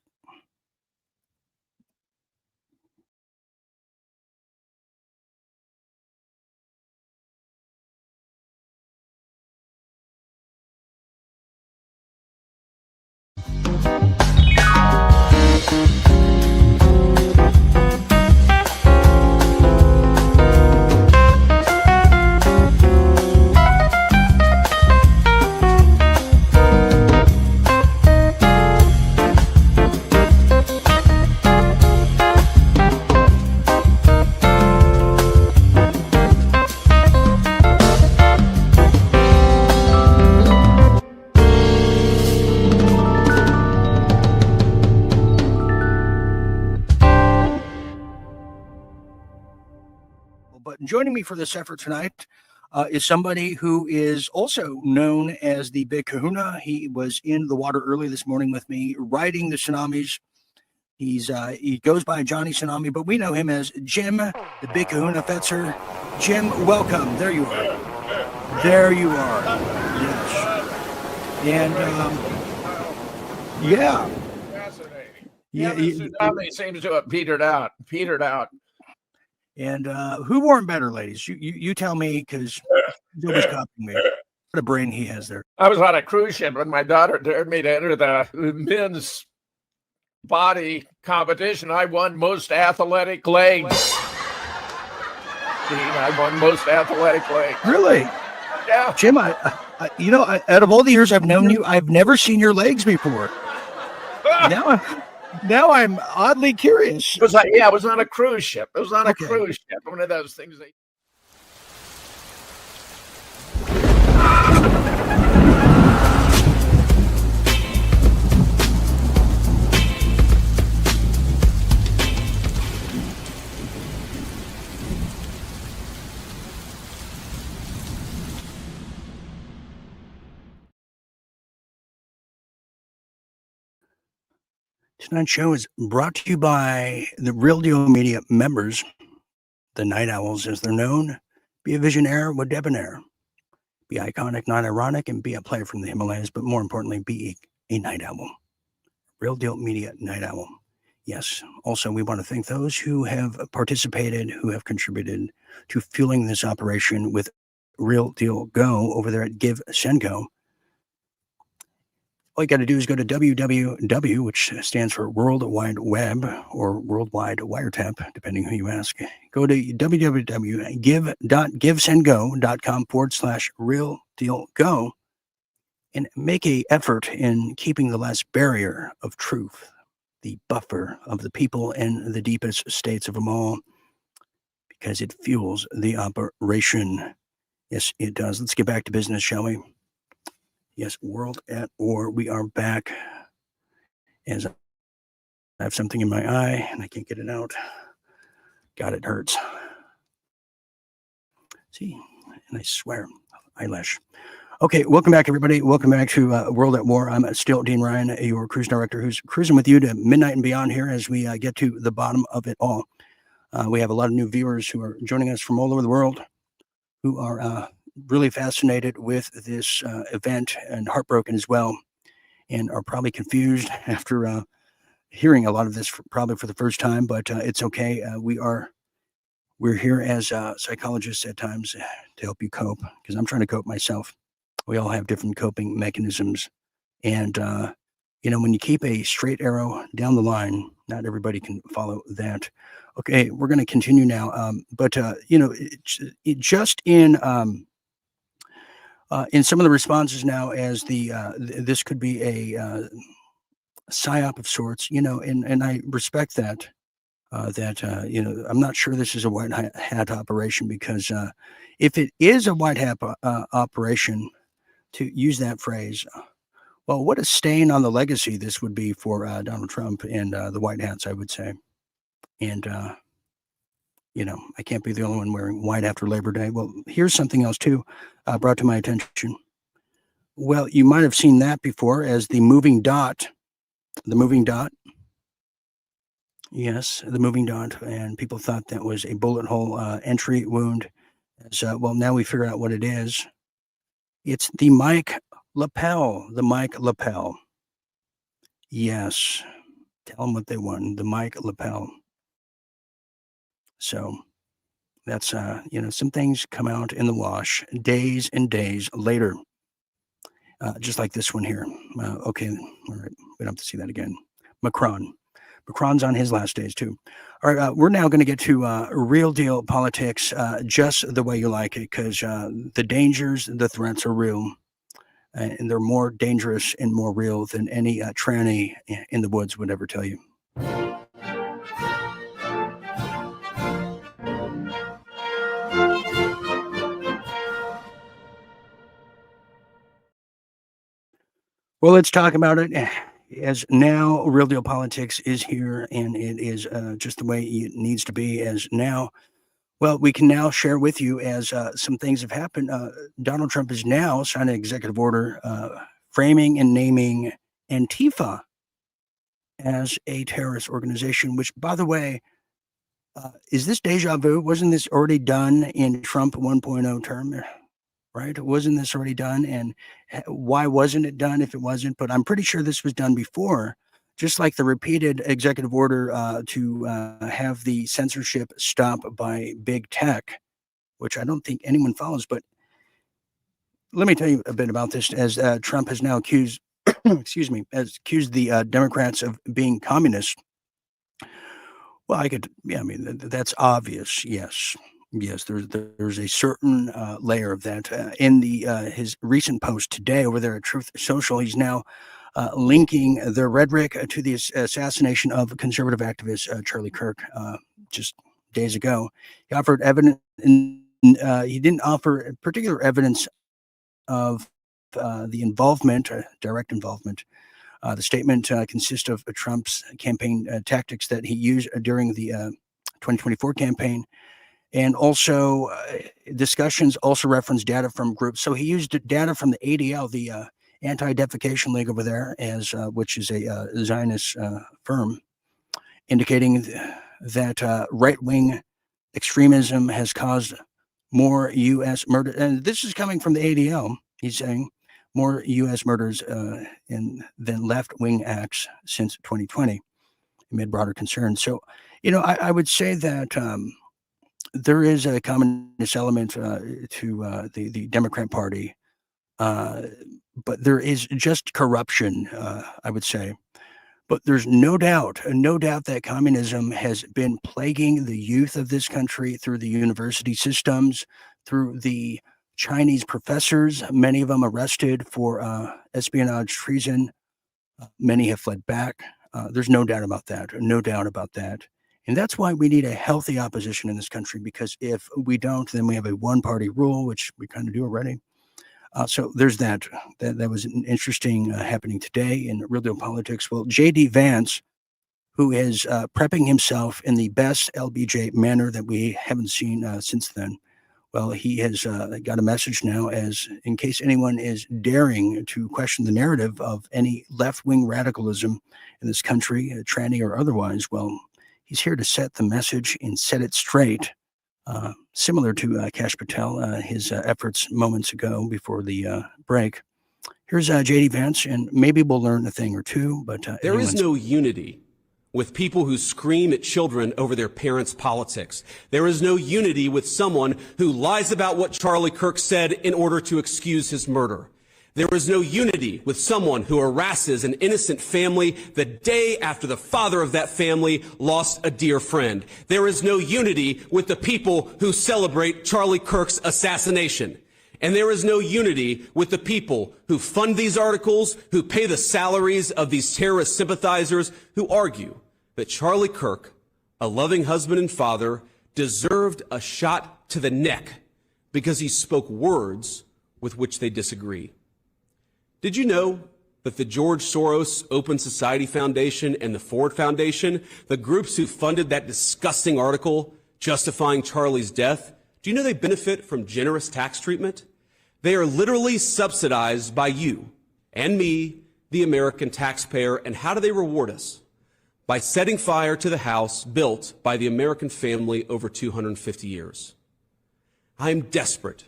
But joining me for this effort tonight is somebody who is also known as the Big Kahuna. He was in the water early this morning with me, riding the tsunamis. He goes by Johnny Tsunami, but we know him as Jim, the Big Kahuna Fetzer. Jim, welcome. There you are. There you are. Yes. And yeah. Fascinating. Yeah, the tsunami seems to have petered out. And who wore him better, ladies? You tell me, because nobody's copying me. What a brain he has there. I was on a cruise ship when my daughter dared me to enter the men's body competition. I won most athletic legs. I won most athletic legs. Really? Yeah. Jim, I out of all the years I've known you, I've never seen your legs before. Now I'm oddly curious. It was on a cruise ship. It was on a cruise ship. One of those things that. Tonight's show is brought to you by the Real Deal Media members, the Night Owls as they're known. Be a visionaire with debonair. Be iconic, not ironic, and be a player from the Himalayas, but more importantly, be a Night Owl. Real Deal Media Night Owl. Yes. Also, we want to thank those who have participated, who have contributed to fueling this operation with Real Deal Go over there at Give Send Go. All you got to do is go to www, which stands for World Wide Web or Worldwide Wiretap, depending who you ask. Go to www.givesendgo.com/Real Deal Go and make an effort in keeping the last barrier of truth, the buffer of the people and the deepest states of them all, because it fuels the operation. Yes, it does. Let's get back to business, shall we? Yes, World at War. We are back. As I have something in my eye and I can't get it out. God, it hurts. See, and I swear, eyelash. Okay, welcome back, everybody. Welcome back to World at War. I'm still Dean Ryan, your cruise director, who's cruising with you to midnight and beyond here as we get to the bottom of it all. We have a lot of new viewers who are joining us from all over the world who are really fascinated with this event and heartbroken as well, and are probably confused after hearing a lot of this probably for the first time, but it's okay. We're here as psychologists at times to help you cope, because I'm trying to cope myself. We all have different coping mechanisms. And, when you keep a straight arrow down the line, not everybody can follow that. Okay, we're going to continue now. Just in some of the responses now, as this could be a psyop of sorts, and I respect that. I'm not sure this is a white hat operation, because if it is a white hat operation, to use that phrase, well, what a stain on the legacy this would be for Donald Trump and the white hats, I would say. And, I can't be the only one wearing white after Labor Day. Well, here's something else, too, brought to my attention. Well, you might have seen that before as the moving dot. The moving dot. Yes, the moving dot. And people thought that was a bullet hole entry wound. So, well, now we figured out what it is. It's the mic lapel. The mic lapel. Yes. Tell them what they want. The mic lapel. So that's, some things come out in the wash days and days later. Just like this one here. Okay. All right. We don't have to see that again. Macron's on his last days too. All right. We're now going to get to real deal politics, just the way you like it, because the dangers, the threats are real. And they're more dangerous and more real than any tranny in the woods would ever tell you. Well, let's talk about it. As now Real Deal Politics is here, and it is just the way it needs to be. As now, well, we can now share with you as some things have happened. Donald Trump has now signed an executive order framing and naming Antifa as a terrorist organization, which, by the way, is this deja vu? Wasn't this already done in Trump 1.0 term? Right? Wasn't this already done? And why wasn't it done if it wasn't? But I'm pretty sure this was done before, just like the repeated executive order to have the censorship stop by big tech, which I don't think anyone follows. But let me tell you a bit about this, as Trump has now accused, accused the Democrats of being communists. Well, that's obvious. Yes, there's a certain layer of that in his recent post today over there at Truth Social. He's now linking the rhetoric to the assassination of conservative activist Charlie Kirk just days ago. He offered evidence, he didn't offer particular evidence of the involvement, direct involvement. The statement consists of Trump's campaign tactics that he used during the 2024 campaign. And also discussions also reference data from groups. So he used data from the ADL, the Anti-Defecation League over there, as which is a Zionist firm, indicating that right-wing extremism has caused more U.S. murder. And this is coming from the ADL. He's saying more U.S. murders than left-wing acts since 2020, amid broader concerns. So, I would say that there is a communist element to the Democrat Party, but there is just corruption, I would say. But there's no doubt that communism has been plaguing the youth of this country through the university systems, through the Chinese professors, many of them arrested for espionage, treason. Many have fled back. There's no doubt about that. And that's why we need a healthy opposition in this country, because if we don't, then we have a one-party rule, which we kind of do already. So there's that. That was an interesting happening today in Real Deal Politics. Well, J.D. Vance, who is prepping himself in the best LBJ manner that we haven't seen since then, Well, he has got a message now, as in case anyone is daring to question the narrative of any left-wing radicalism in this country, tranny or otherwise. Well, he's here to set the message and set it straight, similar to Kash Patel, his efforts moments ago before the break. Here's J.D. Vance, and maybe we'll learn a thing or two. But there is no unity with people who scream at children over their parents' politics. There is no unity with someone who lies about what Charlie Kirk said in order to excuse his murder. There is no unity with someone who harasses an innocent family the day after the father of that family lost a dear friend. There is no unity with the people who celebrate Charlie Kirk's assassination. And there is no unity with the people who fund these articles, who pay the salaries of these terrorist sympathizers, who argue that Charlie Kirk, a loving husband and father, deserved a shot to the neck because he spoke words with which they disagree. Did you know that the George Soros Open Society Foundation and the Ford Foundation, the groups who funded that disgusting article justifying Charlie's death, do you know they benefit from generous tax treatment? They are literally subsidized by you and me, the American taxpayer. And how do they reward us? By setting fire to the house built by the American family over 250 years. I am desperate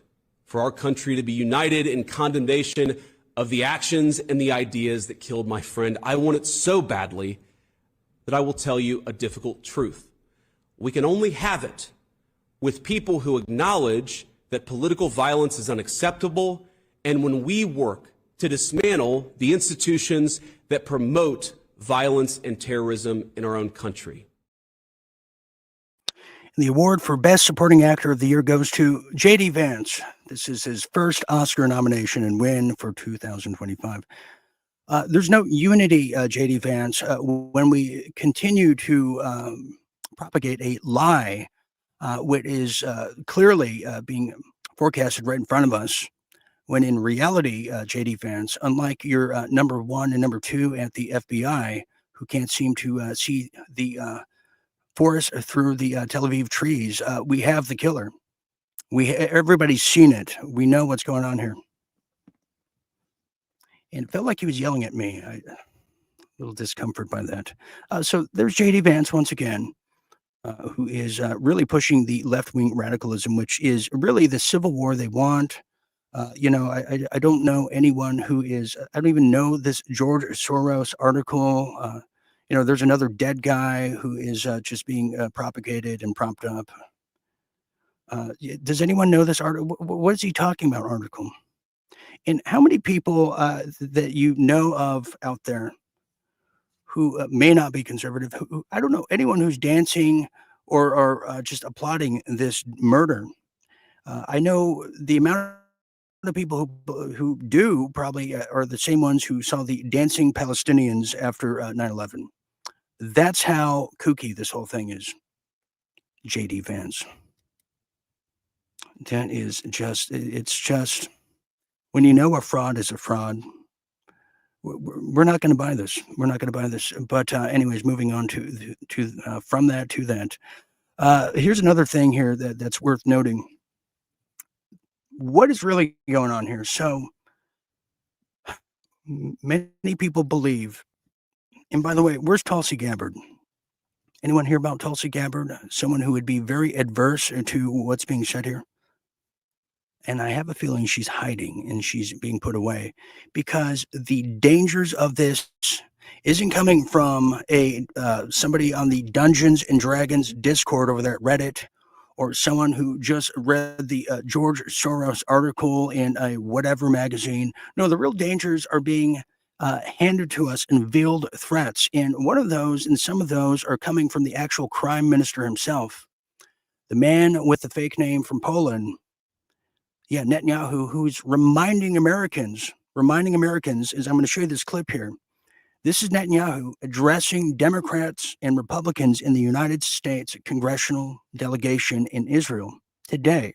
for our country to be united in condemnation of the actions and the ideas that killed my friend. I want it so badly that I will tell you a difficult truth. We can only have it with people who acknowledge that political violence is unacceptable, and when we work to dismantle the institutions that promote violence and terrorism in our own country. The award for Best Supporting Actor of the Year goes to J.D. Vance. This is his first Oscar nomination and win for 2025. There's no unity, J.D. Vance, when we continue to propagate a lie, which is clearly being forecasted right in front of us, when in reality, J.D. Vance, unlike your number one and number two at the FBI, who can't seem to see the forest through the Tel Aviv trees, we have the killer. Everybody's seen it. We know what's going on here. And it felt like he was yelling at me. A little discomfort by that. So there's J.D. Vance once again, who is really pushing the left-wing radicalism, which is really the civil war they want. I don't know anyone who is, I don't even know this George Soros article. There's another dead guy who is just being propagated and propped up. Does anyone know this article? What is he talking about article? And how many people that you know of out there who may not be conservative, who, I don't know, anyone who's dancing or just applauding this murder. I know the amount of people who do probably are the same ones who saw the dancing Palestinians after 9/11. That's how kooky this whole thing is. J.D. Vance. That is just, it's just, when you know a fraud is a fraud, we're not going to buy this. We're not going to buy this. But anyways, moving on to from that to that. Here's another thing here that's worth noting. What is really going on here? So many people believe, and by the way, where's Tulsi Gabbard? Anyone hear about Tulsi Gabbard? Someone who would be very adverse to what's being said here? And I have a feeling she's hiding and she's being put away, because the dangers of this isn't coming from somebody on the Dungeons and Dragons Discord over there at Reddit, or someone who just read the George Soros article in a whatever magazine. No, the real dangers are being handed to us in veiled threats. And one of those, and some of those, are coming from the actual crime minister himself, the man with the fake name from Poland. Yeah, Netanyahu, who's reminding Americans, is, I'm going to show you this clip here. This is Netanyahu addressing Democrats and Republicans in the United States congressional delegation in Israel today.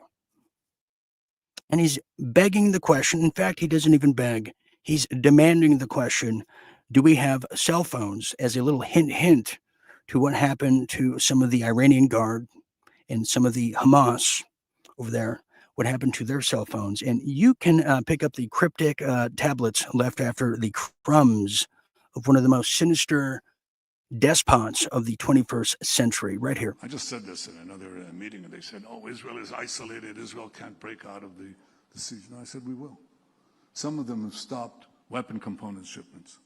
And he's begging the question. In fact, he doesn't even beg. He's demanding the question, do we have cell phones, as a little hint to what happened to some of the Iranian Guard and some of the Hamas over there. what happened to their cell phones. And you can pick up the cryptic tablets left after the crumbs of one of the most sinister despots of the 21st century, right here. I just said this in another meeting, and they said, oh, Israel is isolated. Israel can't break out of the siege. No, I said, we will. Some of them have stopped weapon component shipments.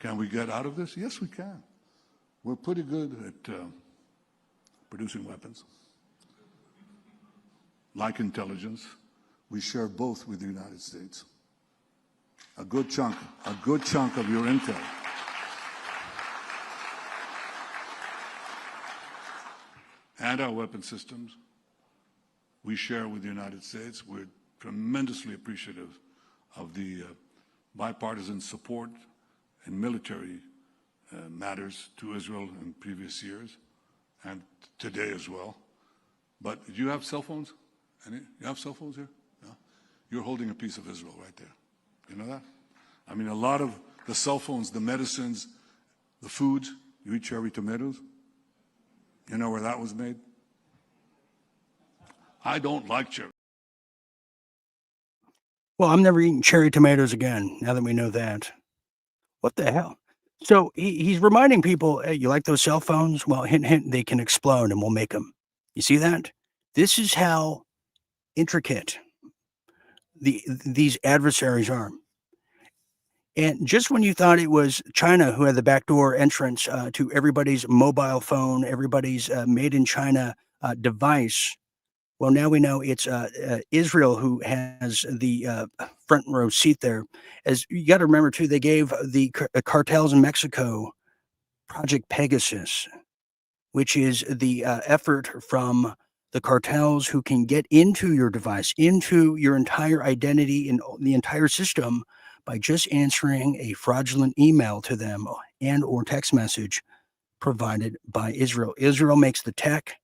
Can we get out of this? Yes, we can. We're pretty good at producing weapons. Like intelligence, we share both with the United States. A good chunk of your intel. And our weapon systems, we share with the United States. We're tremendously appreciative of the bipartisan support in military matters to Israel in previous years and today as well. But do you have cell phones? You have cell phones here? No? You're holding a piece of Israel right there. You know that? I mean, a lot of the cell phones, the medicines, the foods, you eat cherry tomatoes. You know where that was made? I don't like cherry. Well, I'm never eating cherry tomatoes again, now that we know that. What the hell? So he's reminding people, hey, you like those cell phones? Well, hint, hint, they can explode and we'll make them. You see that? This is how intricate these adversaries are. And just when you thought it was China who had the backdoor entrance to everybody's mobile phone, everybody's made in China device, well, now we know it's Israel who has the front row seat there. As you got to remember, too, they gave the cartels in Mexico Project Pegasus, which is the effort from the cartels who can get into your device, into your entire identity in the entire system by just answering a fraudulent email to them and or text message provided by Israel. Israel makes the tech,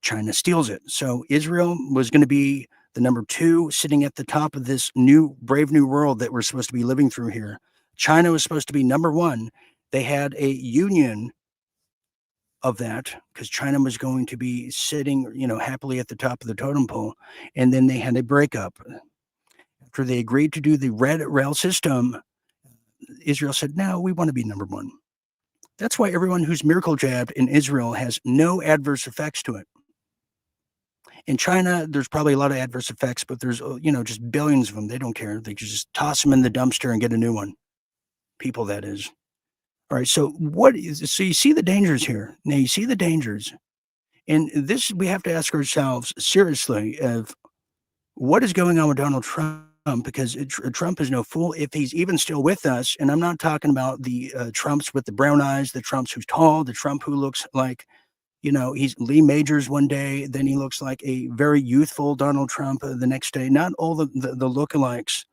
China steals it. So Israel was going to be the number 2, sitting at the top of this brave new world that we're supposed to be living through here. China was supposed to be number 1. They had a union of that because China was going to be sitting, happily at the top of the totem pole. And then they had a breakup. After they agreed to do the red rail system, Israel said, no, we want to be number 1. That's why everyone who's miracle jabbed in Israel has no adverse effects to it. In China, there's probably a lot of adverse effects, but there's, just billions of them. They don't care. They just toss them in the dumpster and get a new one. People, that is. All right. So so you see the dangers here. Now you see the dangers. And this, we have to ask ourselves seriously of what is going on with Donald Trump, because Trump is no fool if he's even still with us. And I'm not talking about the Trumps with the brown eyes, the Trumps who's tall, the Trump who looks like, he's Lee Majors one day, then he looks like a very youthful Donald Trump the next day. Not all the lookalikes,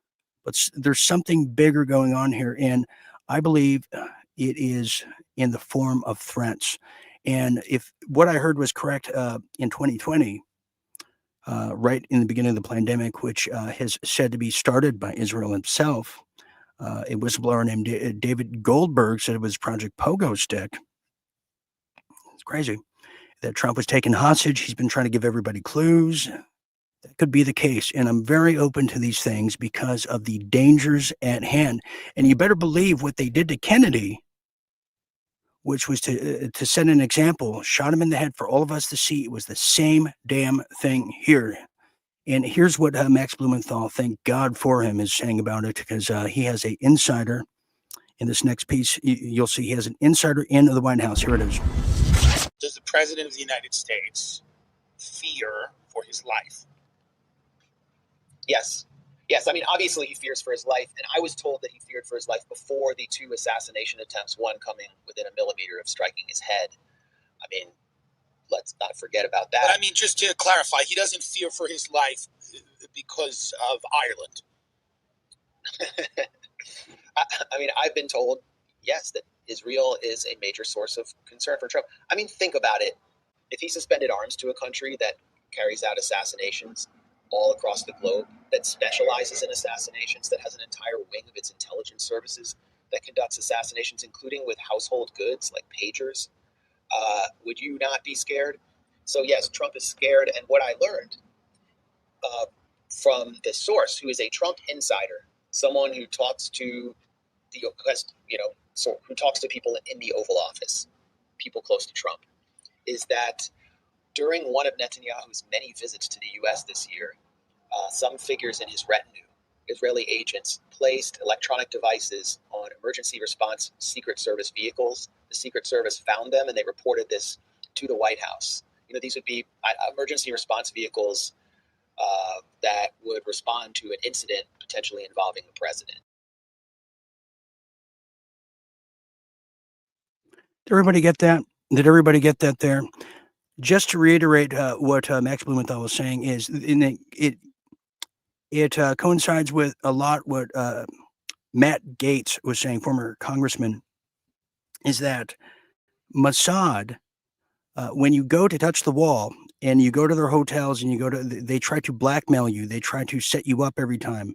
but there's something bigger going on here. And I believe it is in the form of threats. And if what I heard was correct in 2020, right in the beginning of the pandemic, which has said to be started by Israel himself, a whistleblower named David Goldberg said it was Project Pogo Stick. It's crazy that Trump was taken hostage. He's been trying to give everybody clues. That could be the case. And I'm very open to these things because of the dangers at hand. And you better believe what they did to Kennedy, which was to set an example, shot him in the head for all of us to see. It was the same damn thing here. And here's what Max Blumenthal, thank God for him, is saying about it, because he has an insider. In this next piece, you'll see he has an insider in the White House. Here it is. Does the President of the United States fear for his life? Yes. Yes, I mean, obviously he fears for his life, and I was told that he feared for his life before the 2 assassination attempts, one coming within a millimeter of striking his head. I mean, let's not forget about that. But I mean, just to clarify, he doesn't fear for his life because of Ireland. I mean, I've been told, yes, that Israel is a major source of concern for Trump. I mean, think about it. If he suspended arms to a country that carries out assassinations all across the globe, that specializes in assassinations, that has an entire wing of its intelligence services that conducts assassinations, including with household goods like pagers, would you not be scared? So yes, Trump is scared. And what I learned from the source, who is a Trump insider, someone who talks to who talks to people in the Oval Office, people close to Trump, is that during one of Netanyahu's many visits to the U.S. this year, some figures in his retinue, Israeli agents, placed electronic devices on emergency response Secret Service vehicles. The Secret Service found them and they reported this to the White House. These would be emergency response vehicles that would respond to an incident potentially involving the president. Did everybody get that? Did everybody get that there? Just to reiterate what Max Blumenthal was saying is it coincides with a lot what Matt Gaetz was saying, former congressman, is that Mossad, when you go to touch the wall and you go to their hotels and they try to blackmail you, they try to set you up every time.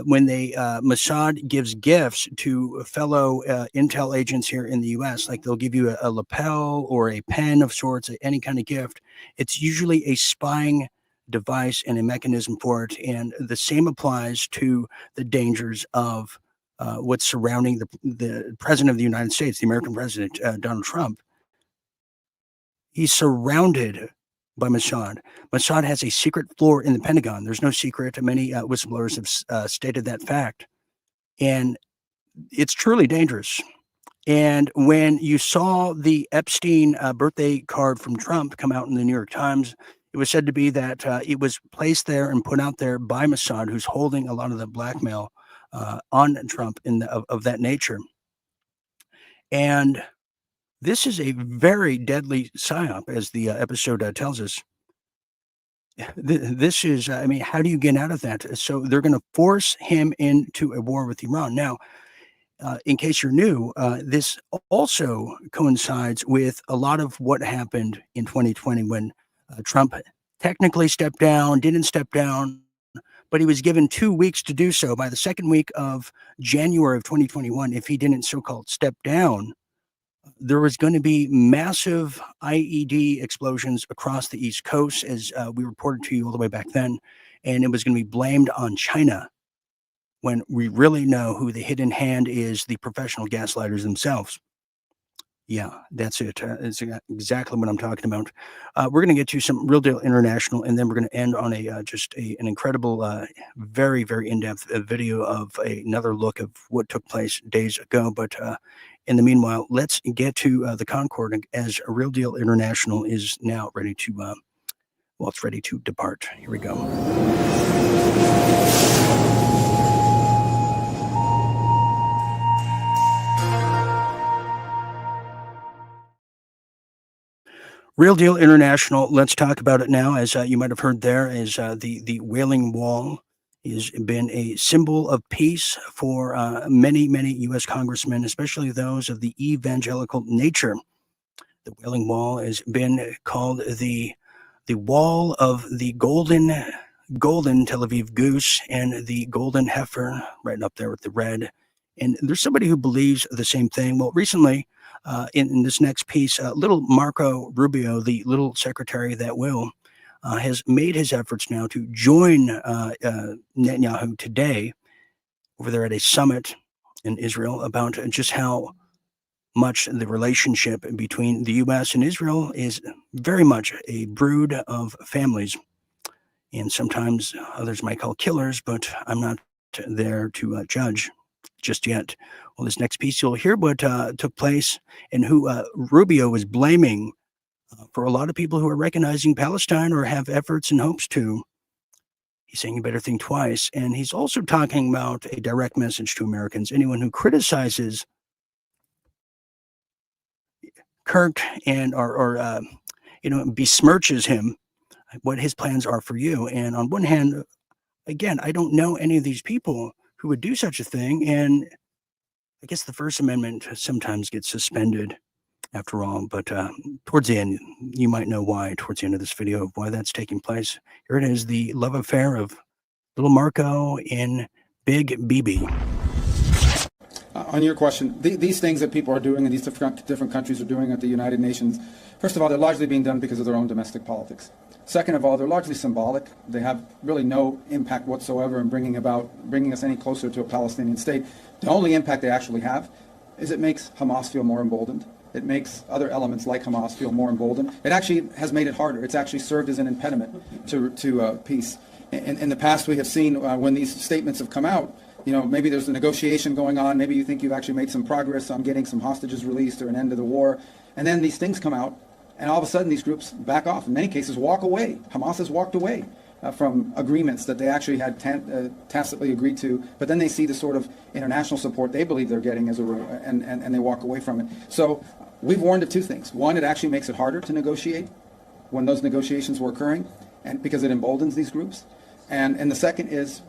When Mossad gives gifts to fellow intel agents here in the U.S., like they'll give you a lapel or a pen of sorts, any kind of gift, it's usually a spying device and a mechanism for it. And the same applies to the dangers of what's surrounding the president of the United States, the American president, Donald Trump. He's surrounded by Mossad. Mossad has a secret floor in the Pentagon. There's no secret. Many whistleblowers have stated that fact. And it's truly dangerous. And when you saw the Epstein birthday card from Trump come out in the New York Times, it was said to be that it was placed there and put out there by Mossad, who's holding a lot of the blackmail on Trump of that nature. And this is a very deadly psyop, as the episode tells us. This is, how do you get out of that? So they're going to force him into a war with Iran. Now, in case you're new, this also coincides with a lot of what happened in 2020 when Trump technically stepped down, didn't step down, but he was given 2 weeks to do so. By the second week of January of 2021, if he didn't so-called step down, there was going to be massive IED explosions across the East Coast, as we reported to you all the way back then, and it was going to be blamed on China, when we really know who the hidden hand is, the professional gaslighters themselves. Yeah, that's it. It's exactly what I'm talking about. We're going to get to some Real Deal International, and then we're going to end on an incredible, very, very in-depth video of another look of what took place days ago. But in the meanwhile, let's get to the Concorde, as Real Deal International is now ready to, it's ready to depart. Here we go. Real Deal International, let's talk about it now. As you might have heard there, is the Wailing Wall has been a symbol of peace for many, many U.S. congressmen, especially those of the evangelical nature. The Wailing Wall has been called the wall of the golden Tel Aviv goose and the golden heifer, right up there with the red. And there's somebody who believes the same thing. Well, recently, in this next piece, little Marco Rubio, the little secretary that will, has made his efforts now to join Netanyahu today over there at a summit in Israel about just how much the relationship between the U.S. and Israel is very much a brood of families. And sometimes others might call killers, but I'm not there to judge just yet. Well, this next piece, you'll hear what took place and who Rubio was blaming for a lot of people who are recognizing Palestine or have efforts and hopes to. He's saying you better think twice. And he's also talking about a direct message to Americans. Anyone who criticizes Kirk and or besmirches him, what his plans are for you. And on one hand, again, I don't know any of these people who would do such a thing. And I guess the First Amendment sometimes gets suspended after all. But towards the end, you might know why, towards the end of this video, why that's taking place. Here it is, the love affair of little Marco and Big BB. On your question, these things that people are doing and these different countries are doing at the United Nations, first of all, they're largely being done because of their own domestic politics. Second of all, they're largely symbolic. They have really no impact whatsoever in bringing us any closer to a Palestinian state. The only impact they actually have is it makes Hamas feel more emboldened. It makes other elements like Hamas feel more emboldened. It actually has made it harder. It's actually served as an impediment to peace. In the past, we have seen when these statements have come out, maybe there's a negotiation going on. Maybe you think you've actually made some progress on getting some hostages released or an end to the war. And then these things come out, and all of a sudden these groups back off. In many cases, walk away. Hamas has walked away from agreements that they actually had tacitly agreed to. But then they see the sort of international support they believe they're getting and they walk away from it. So we've warned of two things. One, it actually makes it harder to negotiate when those negotiations were occurring, and because it emboldens these groups. And the second is,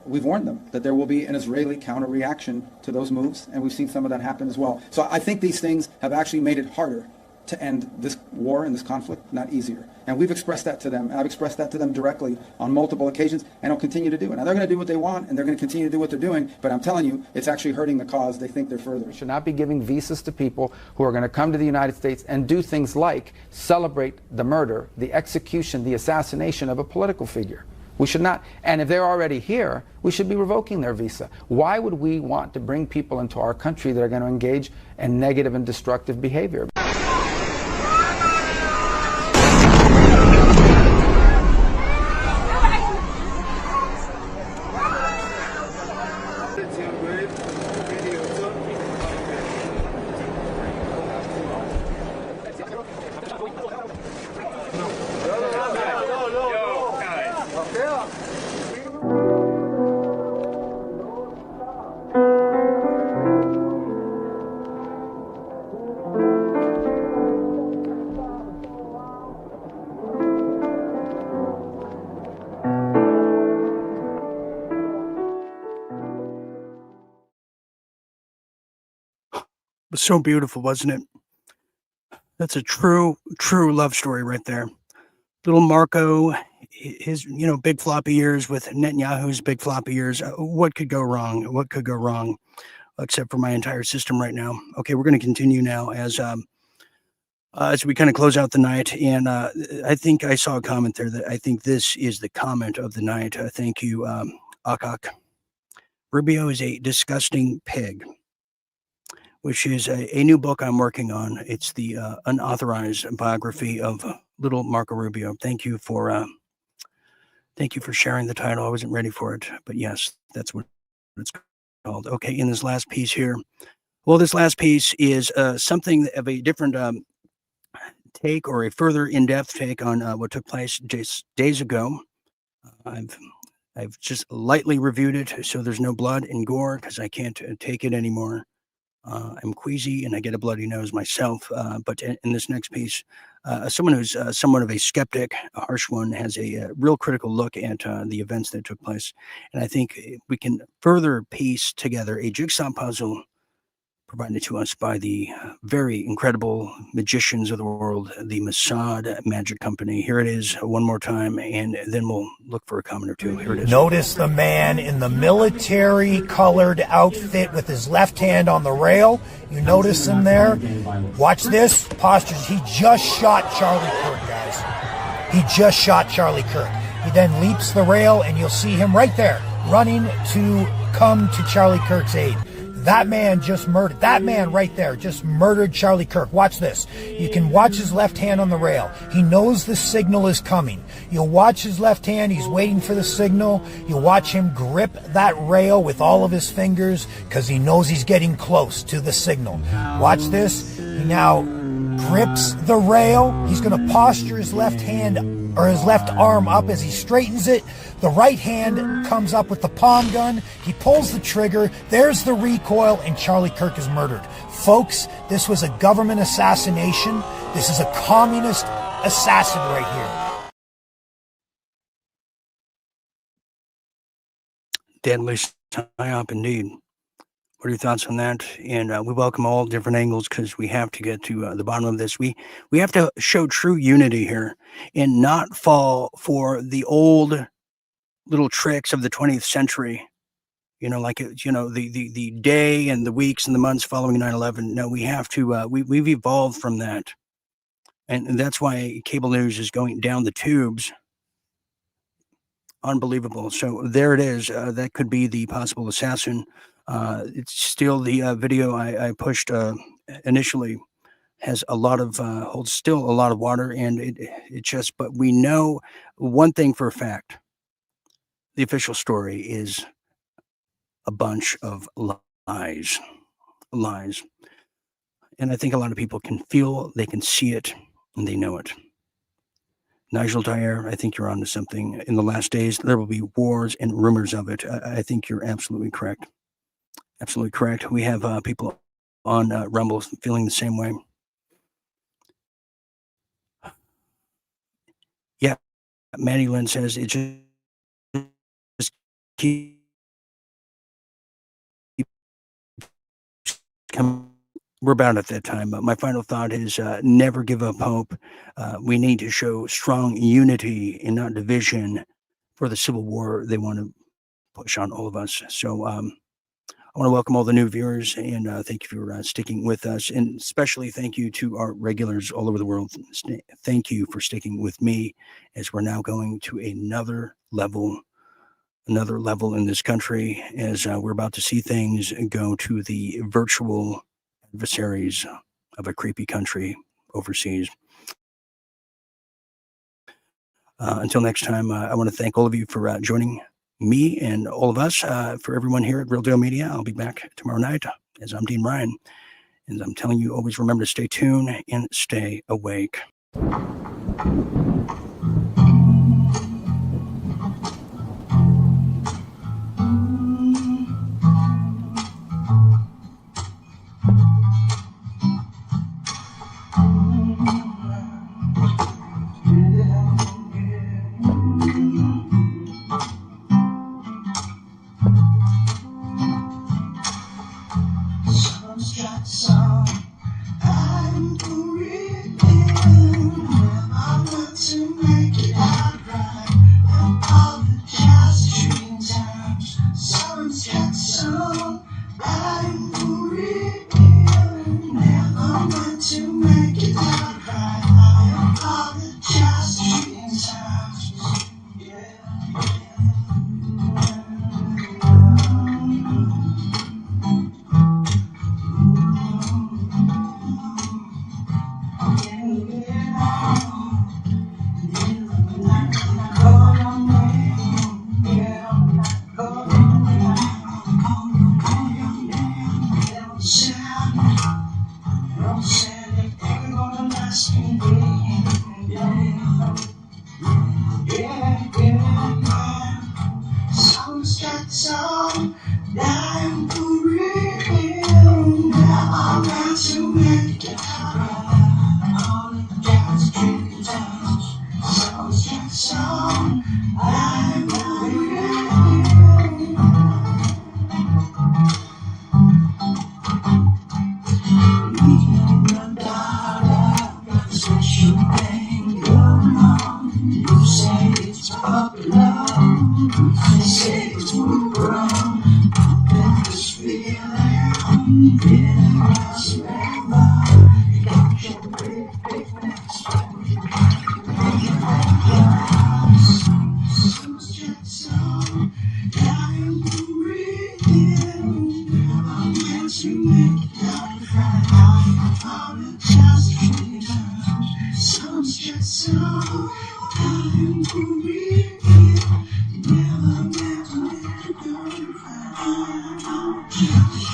we've warned them that there will be an Israeli counter-reaction to those moves, and we've seen some of that happen as well. So I think these things have actually made it harder to end this war and this conflict, not easier. And we've expressed that to them. I've expressed that to them directly on multiple occasions, and I'll continue to do it. Now, they're going to do what they want, and they're going to continue to do what they're doing, but I'm telling you, it's actually hurting the cause. They think they're furthering. We should not be giving visas to people who are going to come to the United States and do things like celebrate the murder, the execution, the assassination of a political figure. We should not. And if they're already here, we should be revoking their visa. Why would we want to bring people into our country that are going to engage in negative and destructive behavior? Was so beautiful, wasn't it? That's a true love story right there. Little Marco, his big floppy ears with Netanyahu's big floppy ears. What could go wrong? What could go wrong? Except for my entire system right now. Okay, we're going to continue now as we kind of close out the night. And I think I saw a comment there that I think this is the comment of the night. Thank you, Akak. Rubio is a disgusting pig, which is a new book I'm working on. It's the unauthorized biography of little Marco Rubio. Thank you for sharing the title. I wasn't ready for it, but yes, that's what it's called. Okay, in this last piece here. Well, this last piece is something of a different take, or a further in-depth take on what took place just days ago. I've just lightly reviewed it, so there's no blood and gore because I can't take it anymore. I'm queasy and I get a bloody nose myself. But in this next piece, someone who's somewhat of a skeptic, a harsh one, has a real critical look at the events that took place. And I think we can further piece together a jigsaw puzzle provided to us by the very incredible magicians of the world, the Mossad Magic Company. Here it is one more time, and then we'll look for a comment or two. Here it is. Notice the man in the military-colored outfit with his left hand on the rail. You notice him there? Watch this. Postures. He just shot Charlie Kirk, guys. He just shot Charlie Kirk. He then leaps the rail, and you'll see him right there, running to come to Charlie Kirk's aid. That man just murdered, that man right there just murdered Charlie Kirk. Watch this. You can watch his left hand on the rail. He knows the signal is coming. You'll watch his left hand. He's waiting for the signal. You'll watch him grip that rail with all of his fingers because he knows he's getting close to the signal. Watch this. He now grips the rail. He's going to posture his left hand or his left arm up as he straightens it. The right hand comes up with the palm gun. He pulls the trigger. There's the recoil, and Charlie Kirk is murdered. Folks, this was a government assassination. This is a communist assassin right here. Deadly Psy-Op indeed. What are your thoughts on that? And we welcome all different angles because we have to get to the bottom of this. We have to show true unity here and not fall for the old little tricks of the 20th century, like, the day and the weeks and the months following 9/11. No, we have to, we've evolved from that. And that's why cable news is going down the tubes. Unbelievable. So there it is. That could be the possible assassin. It's still the video I pushed initially has a lot of holds still a lot of water, and it just. But we know one thing for a fact: the official story is a bunch of lies. And I think a lot of people can feel, they can see it, and they know it. Nigel Dyer, I think you're onto something. In the last days, there will be wars and rumors of it. I think you're absolutely correct. Absolutely correct. We have people on Rumble feeling the same way. Yeah, Maddie Lynn says it just keep coming. We're about at that time. But my final thought is never give up hope. We need to show strong unity and not division for the civil war they want to push on all of us. So I want to welcome all the new viewers, and thank you for sticking with us. And especially thank you to our regulars all over the world. Thank you for sticking with me as we're now going to another level in this country, as we're about to see things go to the virtual adversaries of a creepy country overseas. Until next time, I want to thank all of you for joining me and all of us. For everyone here at Real Deal Media, I'll be back tomorrow night, as I'm Dean Ryan. And I'm telling you, always remember to stay tuned and stay awake. Never